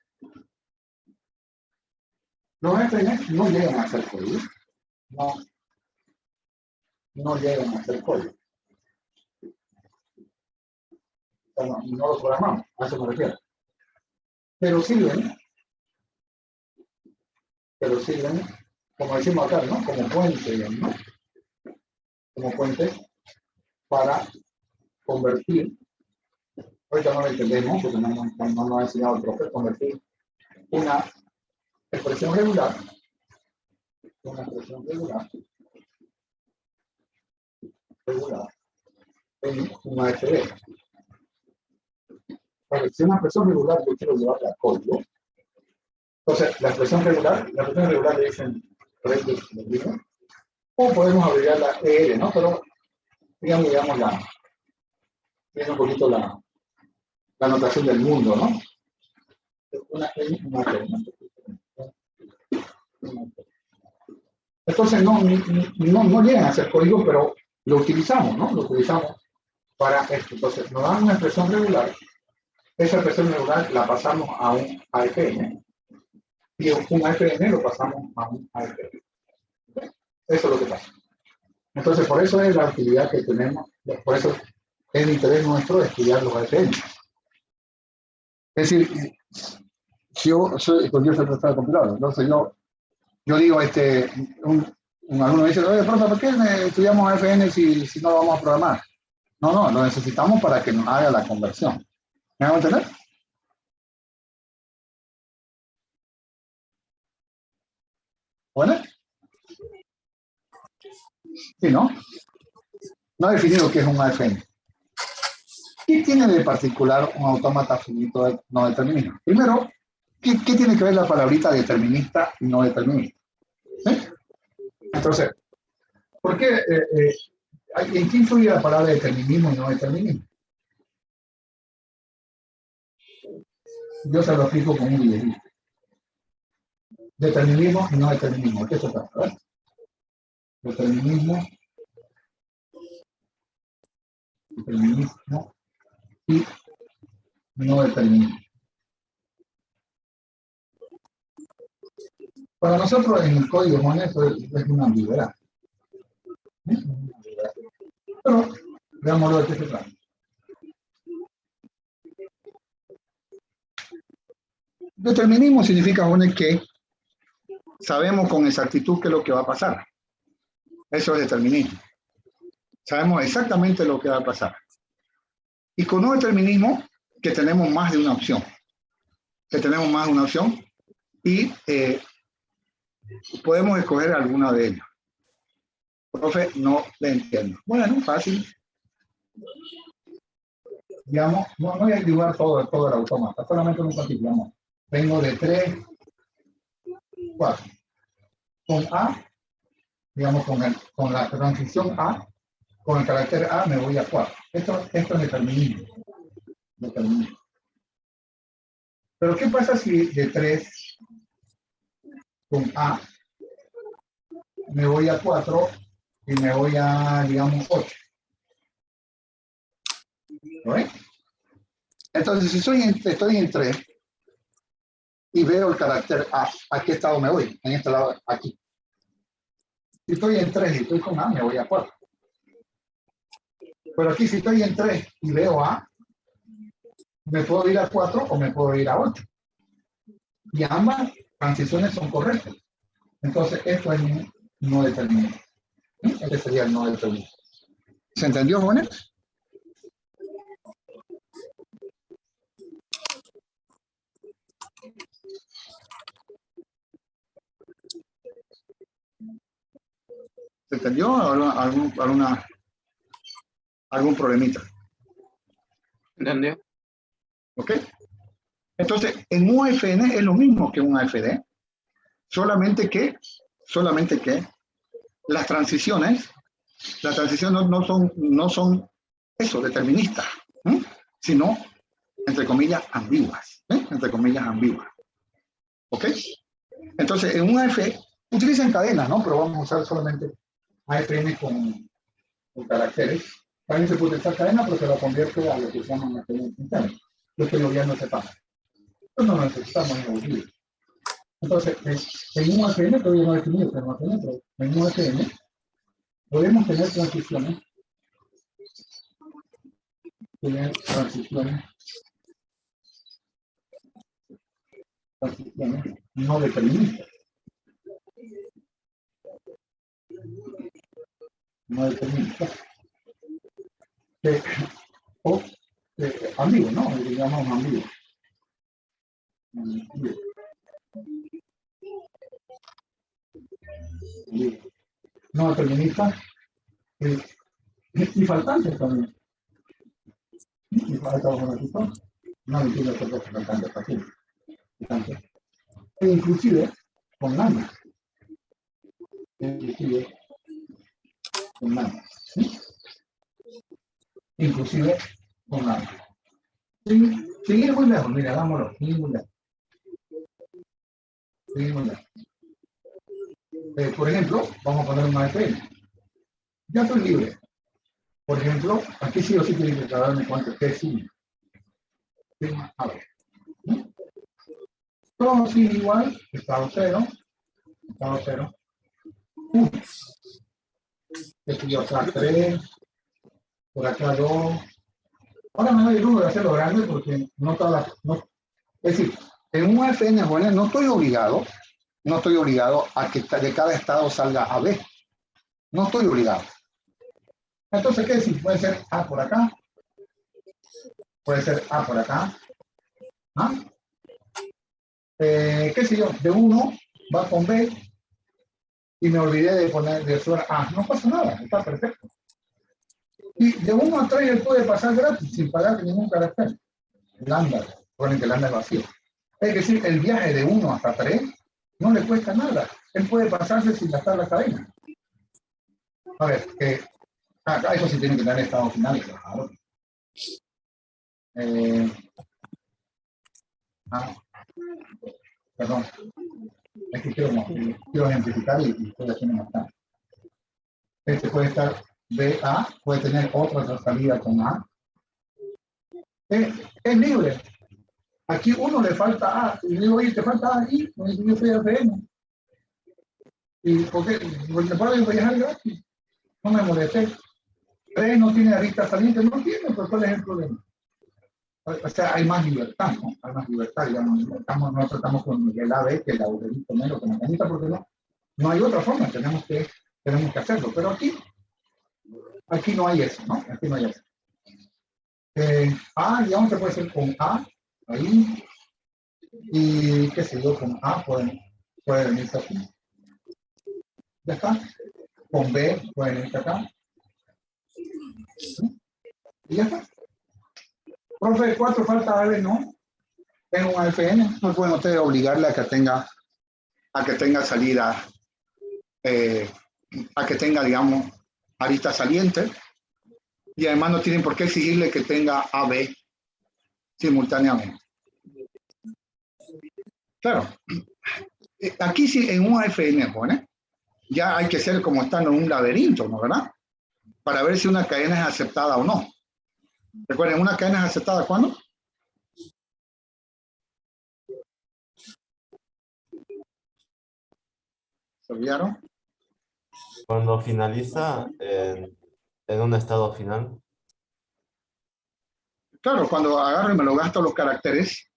Los AFN no llegan a ser código. No llegan a ser código. No lo programamos, a eso me refiero. Pero sirven, como decimos acá, ¿no? Como puente, ¿no? Como puente para convertir, ahorita no lo entendemos porque no nos ha enseñado el profe, convertir una expresión regular en una AFD. Si una expresión regular yo quiero llevarla a código, entonces la expresión regular le dicen o podemos abreviarla EL, ¿no? Pero digamos tiene un poquito la notación del mundo, ¿no? Entonces no llegan a ser código, pero lo utilizamos, ¿no? Lo utilizamos para esto. Entonces nos dan una expresión regular. Esa expresión regular la pasamos a un AFN y un AFN lo pasamos a un AFN. Eso es lo que pasa. Entonces, por eso es la actividad que tenemos, por eso es el interés nuestro de estudiar los AFN. Es decir, yo soy profesor de compilador, entonces yo digo, un alumno dice, oye, profe, ¿por qué estudiamos AFN si no lo vamos a programar? No, lo necesitamos para que nos haga la conversión. ¿Me van a entender? ¿Bueno? Sí, ¿no? No he definido qué es un AFN. ¿Qué tiene de particular un autómata finito no determinista? Primero, ¿qué tiene que ver la palabrita determinista y no determinista? ¿Sí? Entonces, ¿por qué? ¿En qué influye la palabra determinismo y no determinismo? Yo se lo explico con un videíto. Determinismo y no determinismo. ¿Qué se trata? Determinismo y no determinismo. Para nosotros en el código moneto es una ambigüedad. Pero veámoslo de qué se trata. Determinismo significa, bueno, que sabemos con exactitud qué es lo que va a pasar. Eso es determinismo. Sabemos exactamente lo que va a pasar. Y con no determinismo que tenemos más de una opción. Y podemos escoger alguna de ellas. Profe, no le entiendo. Bueno, fácil. Digamos, no voy a dibujar todo el autómata, solamente un cuantito, digamos. Vengo de 3, 4. Con A, digamos, con la transición A, con el carácter A me voy a 4. Esto es determinismo. Pero ¿qué pasa si de 3 con A me voy a 4 y me voy a, digamos, 8? ¿No ves? Entonces, si estoy en 3 y veo el carácter A, ¿a qué estado me voy? En este lado, aquí. Si estoy en 3 y estoy con A, me voy a 4. Pero aquí si estoy en 3 y veo A, me puedo ir a 4 o me puedo ir a 8. Y ambas transiciones son correctas. Entonces, esto es un no determinado. Este sería el no determinado. ¿Se entendió, jóvenes? ¿Se entendió? ¿Algún problemita? ¿Entendió? ¿Ok? Entonces, en UFN es lo mismo que un AFD, solamente que las transiciones no son eso, deterministas, sino, entre comillas, ambiguas. Entre comillas, ambiguas. ¿Ok? Entonces, en un AF, utilizan cadenas, ¿no? Pero vamos a usar solamente AFN con caracteres. También se puede usar cadena, pero se lo convierte a lo que se llama cadena instantánea. Lo que ya no se pasa. Esto no lo necesitamos en el vídeo. Entonces, en un AFN, todavía no he definido, pero en un AFN podemos tener transiciones no deterministas. No deterministas. O ambiguo, ¿no? Le llamamos ambiguo. No determinista y faltantes también. Y falta una razón. No entiendo qué cosa faltantes aquí. E inclusive con lambda. Inclusive con lambda. Sin ir muy lejos, mira, hagámoslo, sin ir muy lejos. Por ejemplo, vamos a poner una AFN. Ya estoy libre. Por ejemplo, aquí sí o sí tiene que darme cuenta que es sigma. A ver. Todo sigue igual, estado 0. 1. Esto ya está 3. Por acá 2. Ahora me doy el lujo de hacerlo grande porque no todas las... es decir, en un AFN, bueno, no estoy obligado a que de cada estado salga a B. No estoy obligado. Entonces, ¿qué decir? Puede ser A por acá. Puede ser A por acá. ¿Ah? ¿Qué sé yo? De 1 va con B y me olvidé de poner de suena A. No pasa nada, está perfecto. Y de 1 a 3 él puede pasar gratis sin pagar ningún carácter. Lambda, ponen que lambda es vacío. Es decir, el viaje de 1 hasta 3 no le cuesta nada. Él puede pasarse sin gastar la cadena. A ver, eso sí tiene que tener estado final, claro. Perdón. Es que quiero ejemplificar y estoy haciendo bastante. Este puede estar BA, puede tener otra salida con A. Es libre. Aquí uno le falta A. Y le digo, oye, te falta A aquí. Yo soy AFN. ¿Y por qué? Porque puedo viajar gratis. No me molesté. 3 no tiene arista saliente. No tiene, pero ¿cuál es el problema? O sea, hay más libertad, ¿no? Hay más libertad, digamos. No tratamos con el AB, que el algoritmo menos con la canita, porque no hay otra forma. Tenemos que hacerlo. Pero aquí no hay eso, ¿no? Aquí no hay eso. A, digamos que puede ser con A, ahí, y qué sé yo, con A puede venirse aquí. Ya está. Con B puede venirse acá. Y ya está. Profe, 4 falta A, B, ¿no? Tengo un AFN, no pueden ustedes obligarle a que tenga salida, a que tenga, digamos, arista saliente, y además no tienen por qué exigirle que tenga AB simultáneamente. Claro, aquí sí en un AFN, ¿no? Ya hay que ser como están en un laberinto, ¿no? ¿Verdad? Para ver si una cadena es aceptada o no. Recuerden, ¿una cadena es aceptada cuándo? ¿Se olvidaron? Cuando finaliza en un estado final. Claro, cuando agarro y me lo gasto los caracteres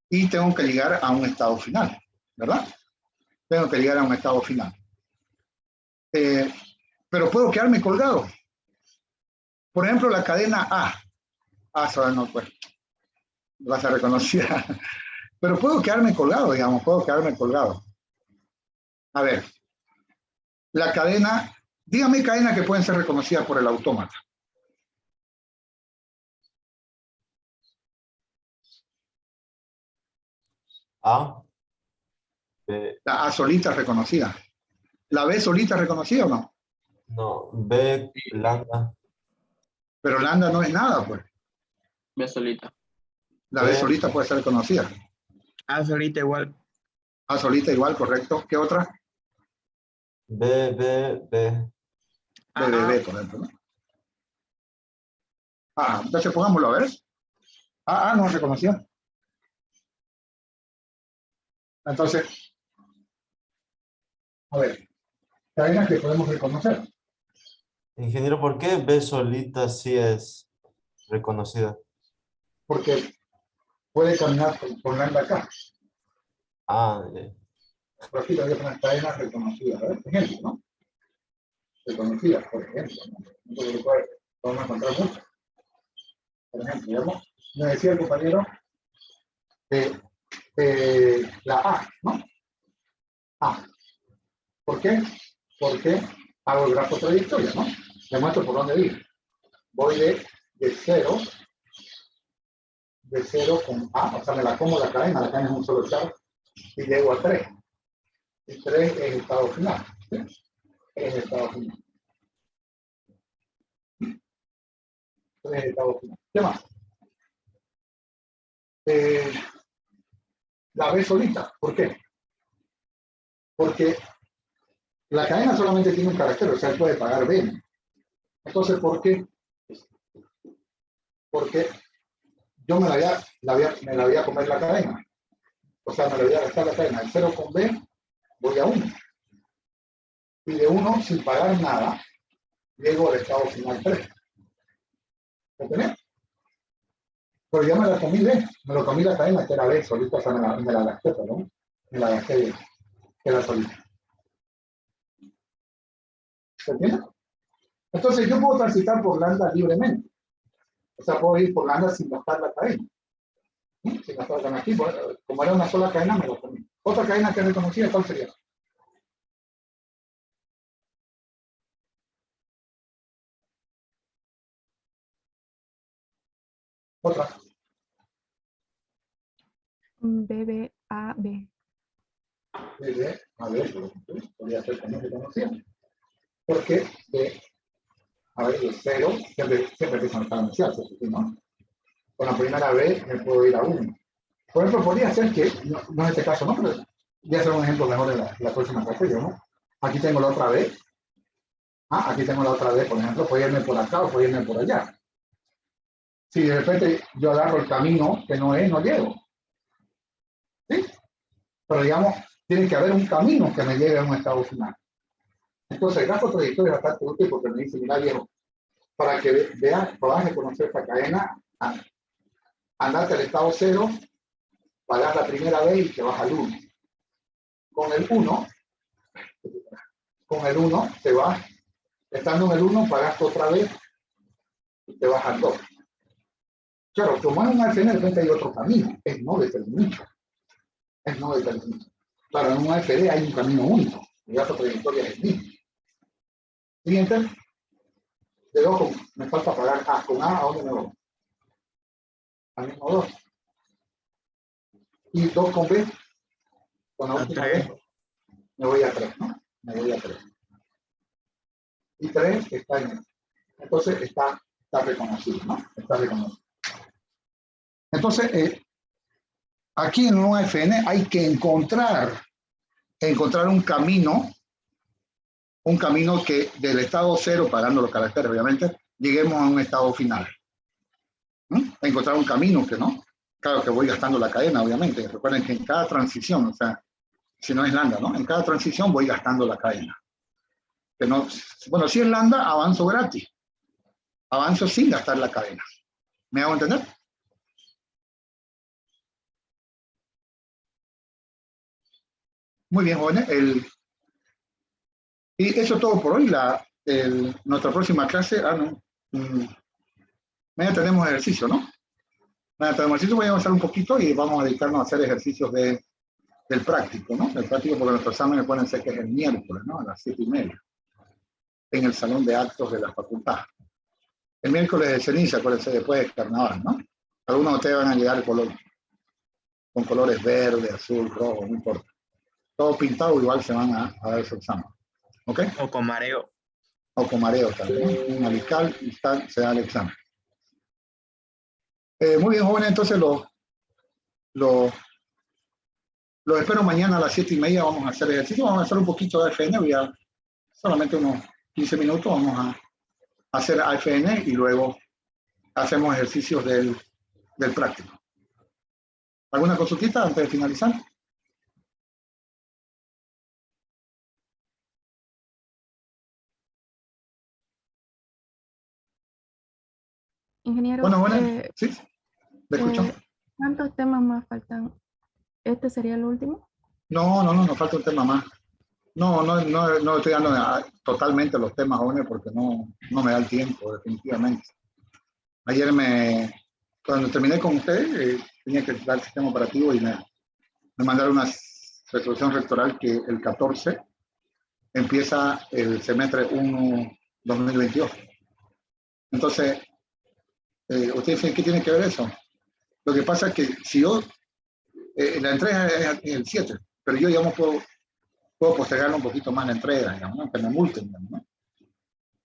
y tengo que llegar a un estado final, ¿verdad? Tengo que llegar a un estado final. Pero puedo quedarme colgado. Por ejemplo, la cadena A. Solo no, pues. Va a ser reconocida. Pero puedo quedarme colgado, digamos, puedo quedarme colgado. A ver. La cadena, dígame cadenas que pueden ser reconocidas por el autómata. A. B. La A solita es reconocida. ¿La B solita es reconocida o no? No. B. Lambda. Pero lambda no es nada, pues. B solita. La B solita puede ser reconocida. A solita igual. A solita igual, correcto. ¿Qué otra? B. B, por ejemplo, ¿no? Entonces pongámoslo a ver. No es reconocida. Entonces, a ver, cadenas que podemos reconocer. Ingeniero, ¿por qué B solita sí es reconocida? Porque puede caminar con lambda acá. Por aquí todavía son cadenas reconocidas. A ver, ejemplo, ¿no? Reconocidas, por ejemplo, ¿no? Entonces, podemos encontrar muchas. Por ejemplo, digamos, me decía el compañero la A, ¿no? A. ¿Por qué? Porque hago el grafo trayectoria, ¿no? Le muestro por dónde ir. Voy de 0 con A, o sea, me la como la cadena es un solo char, y llego a 3. Y 3 es el estado final. ¿Sí? Es el estado final. 3 es el estado final. ¿Qué más? La B solita. ¿Por qué? Porque la cadena solamente tiene un carácter, o sea, él puede pagar B. Entonces, ¿por qué? Porque yo me la voy a comer la cadena. O sea, me la voy a gastar la cadena. El 0 con B, voy a 1. Y de 1, sin pagar nada, llego al estado final 3. ¿Entendés? Pero ya me la comí B. Me lo comí la cadena, que era B solita, o sea, me la gasté, perdón. Me la gasté B, que era solita. ¿Se entiende? Entonces, yo puedo transitar por lambda libremente. O sea, puedo ir por lambda sin gastar la cadena. ¿Sí? Sin gastar la cadena aquí. Como era una sola cadena, me la comí. Otra cadena que reconocía, ¿cuál sería? Otra. BB, AB. BB, AB, podría ser también reconocida. Porque a ver, de 0, siempre empiezan a exponenciarse, ¿no? Con la primera B me puedo ir a 1. Por ejemplo, podría ser que, no en este caso, ¿no? Pero voy a hacer un ejemplo mejor de la próxima clase, ¿no? Aquí tengo la otra B. Aquí tengo la otra B, por ejemplo, puedo irme por acá o puedo irme por allá. Si de repente yo agarro el camino que no es, no llego. ¿Sí? Pero digamos, tiene que haber un camino que me lleve a un estado final. Entonces, el grafo trayectoria es bastante útil porque me dice, mira, viejo, para que veas, puedas reconocer esta cadena, andate al estado 0, pagas la primera vez y te vas al 1. Con el 1 te vas, estando en el 1, pagas otra vez y te vas al 2. Claro, como es un AFN, de repente hay otro camino, es no determinista. Es no determinista. Claro, en un AFD hay un camino único, y la trayectoria es el mismo. Siguiente. De 2, me falta pagar A. Con A, ¿a dónde me voy? Al mismo 2. Y 2 con B, con la A última 3. B, me voy a 3, ¿no? Me voy a 3. Y 3 está en. Entonces está reconocido, ¿no? Está reconocido. Entonces, aquí en un AFN hay que encontrar un camino que del estado 0, pagando los caracteres, obviamente, lleguemos a un estado final. Encontrar un camino que no. Claro que voy gastando la cadena, obviamente. Recuerden que en cada transición, o sea, si no es lambda, ¿no? En cada transición voy gastando la cadena. Que no, bueno, si es lambda, avanzo gratis. Avanzo sin gastar la cadena. ¿Me hago entender? Muy bien, jóvenes. Y eso es todo por hoy. Nuestra próxima clase, mañana tenemos ejercicio, ¿no? Mañana tenemos ejercicio, voy a avanzar un poquito y vamos a dedicarnos a hacer ejercicios del práctico, ¿no? Del práctico, porque nuestros exámenes pueden ser que es el miércoles, ¿no? A las 7:30, en el salón de actos de la facultad. El miércoles de ceniza, acuérdense, después del carnaval, ¿no? Algunos de ustedes van a llegar con colores verde, azul, rojo, no importa. Todo pintado, igual se van a dar su examen. ¿Ok? O con mareo. O con mareo también, ¿no? Un alical y tal, se da el examen. Muy bien, jóvenes, entonces los espero mañana a las 7:30, vamos a hacer ejercicio, vamos a hacer un poquito de AFN, solamente unos 15 minutos, vamos a hacer AFN y luego hacemos ejercicios del práctico. ¿Alguna consultita antes de finalizar? Ingeniero, Bueno, sí, ¿me escucho? ¿cuántos temas más faltan? ¿Este sería el último? No, nos falta un tema más. No estoy dando totalmente los temas jóvenes porque no me da el tiempo, definitivamente. Ayer cuando terminé con ustedes, tenía que dar el sistema operativo y me mandaron una resolución rectoral que el 14 empieza el semestre 1 2022. Entonces, ustedes dicen, ¿qué tiene que ver eso? Lo que pasa es que si yo, la entrega es el 7, pero yo, digamos, puedo postergarlo un poquito más la entrega, digamos, ¿no? Que me multen, digamos, ¿no?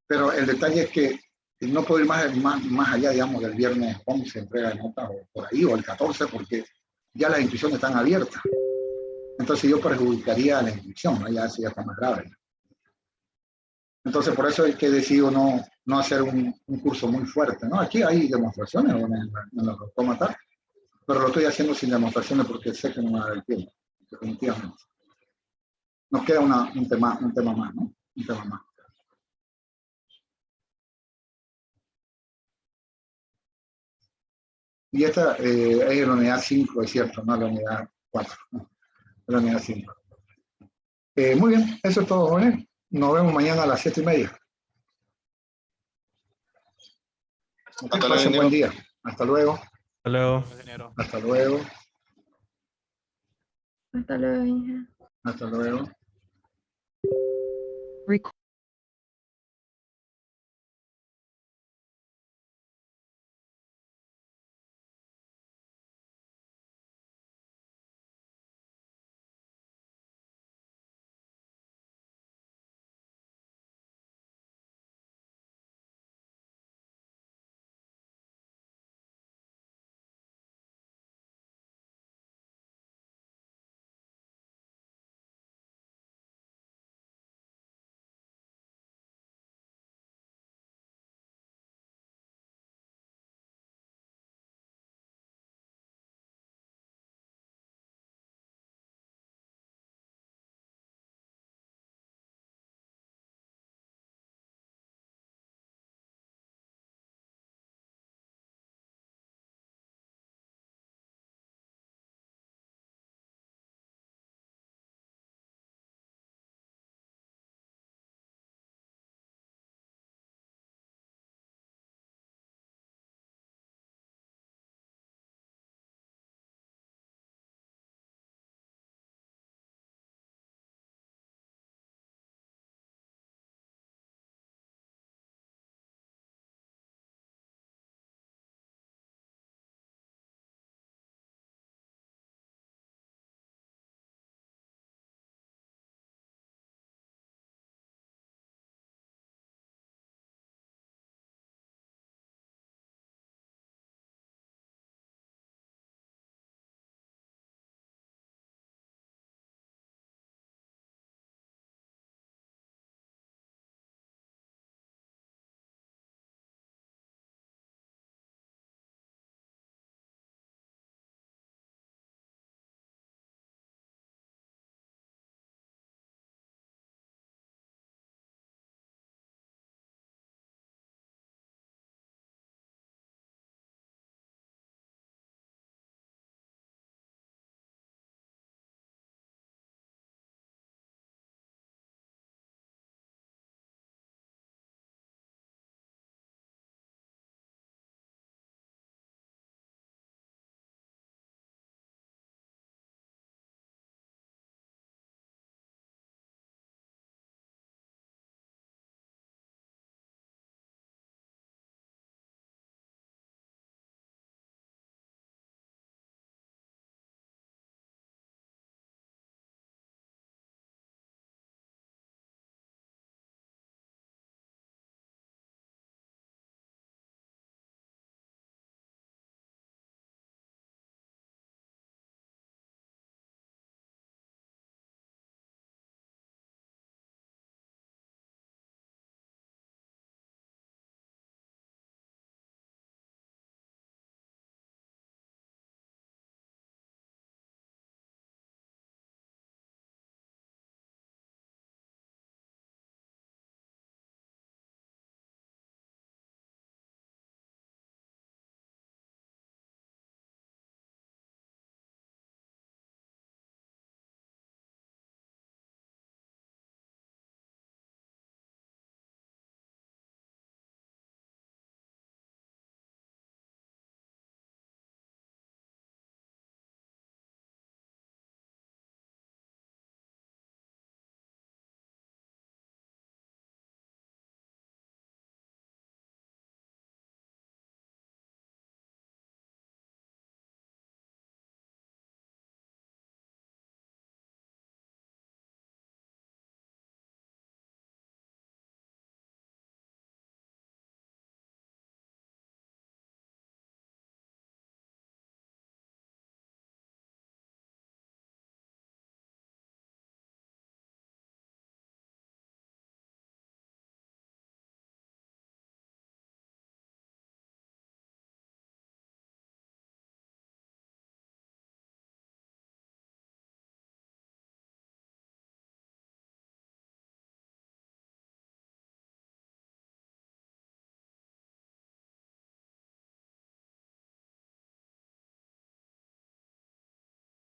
Pero el detalle es que no puedo ir más allá, digamos, del viernes 11, entrega de notas, o por ahí, o el 14, porque ya las inscripciones están abiertas. Entonces yo perjudicaría la inscripción, ¿no? Ya eso ya está más grave. Entonces por eso es que decido no hacer un curso muy fuerte, ¿no? Aquí hay demostraciones en los autómatas, pero lo estoy haciendo sin demostraciones porque sé que no me va a dar el tiempo, definitivamente. Nos queda un tema más, ¿no? Un tema más. Y esta es la unidad 5, es cierto, no la unidad 4, ¿no? La unidad 5. Muy bien, eso es todo, jóvenes. Nos vemos mañana a las 7:30. Que pasen buen día. Hasta luego. Hasta luego. Hasta luego. Hasta luego, ingeniero. Hasta luego.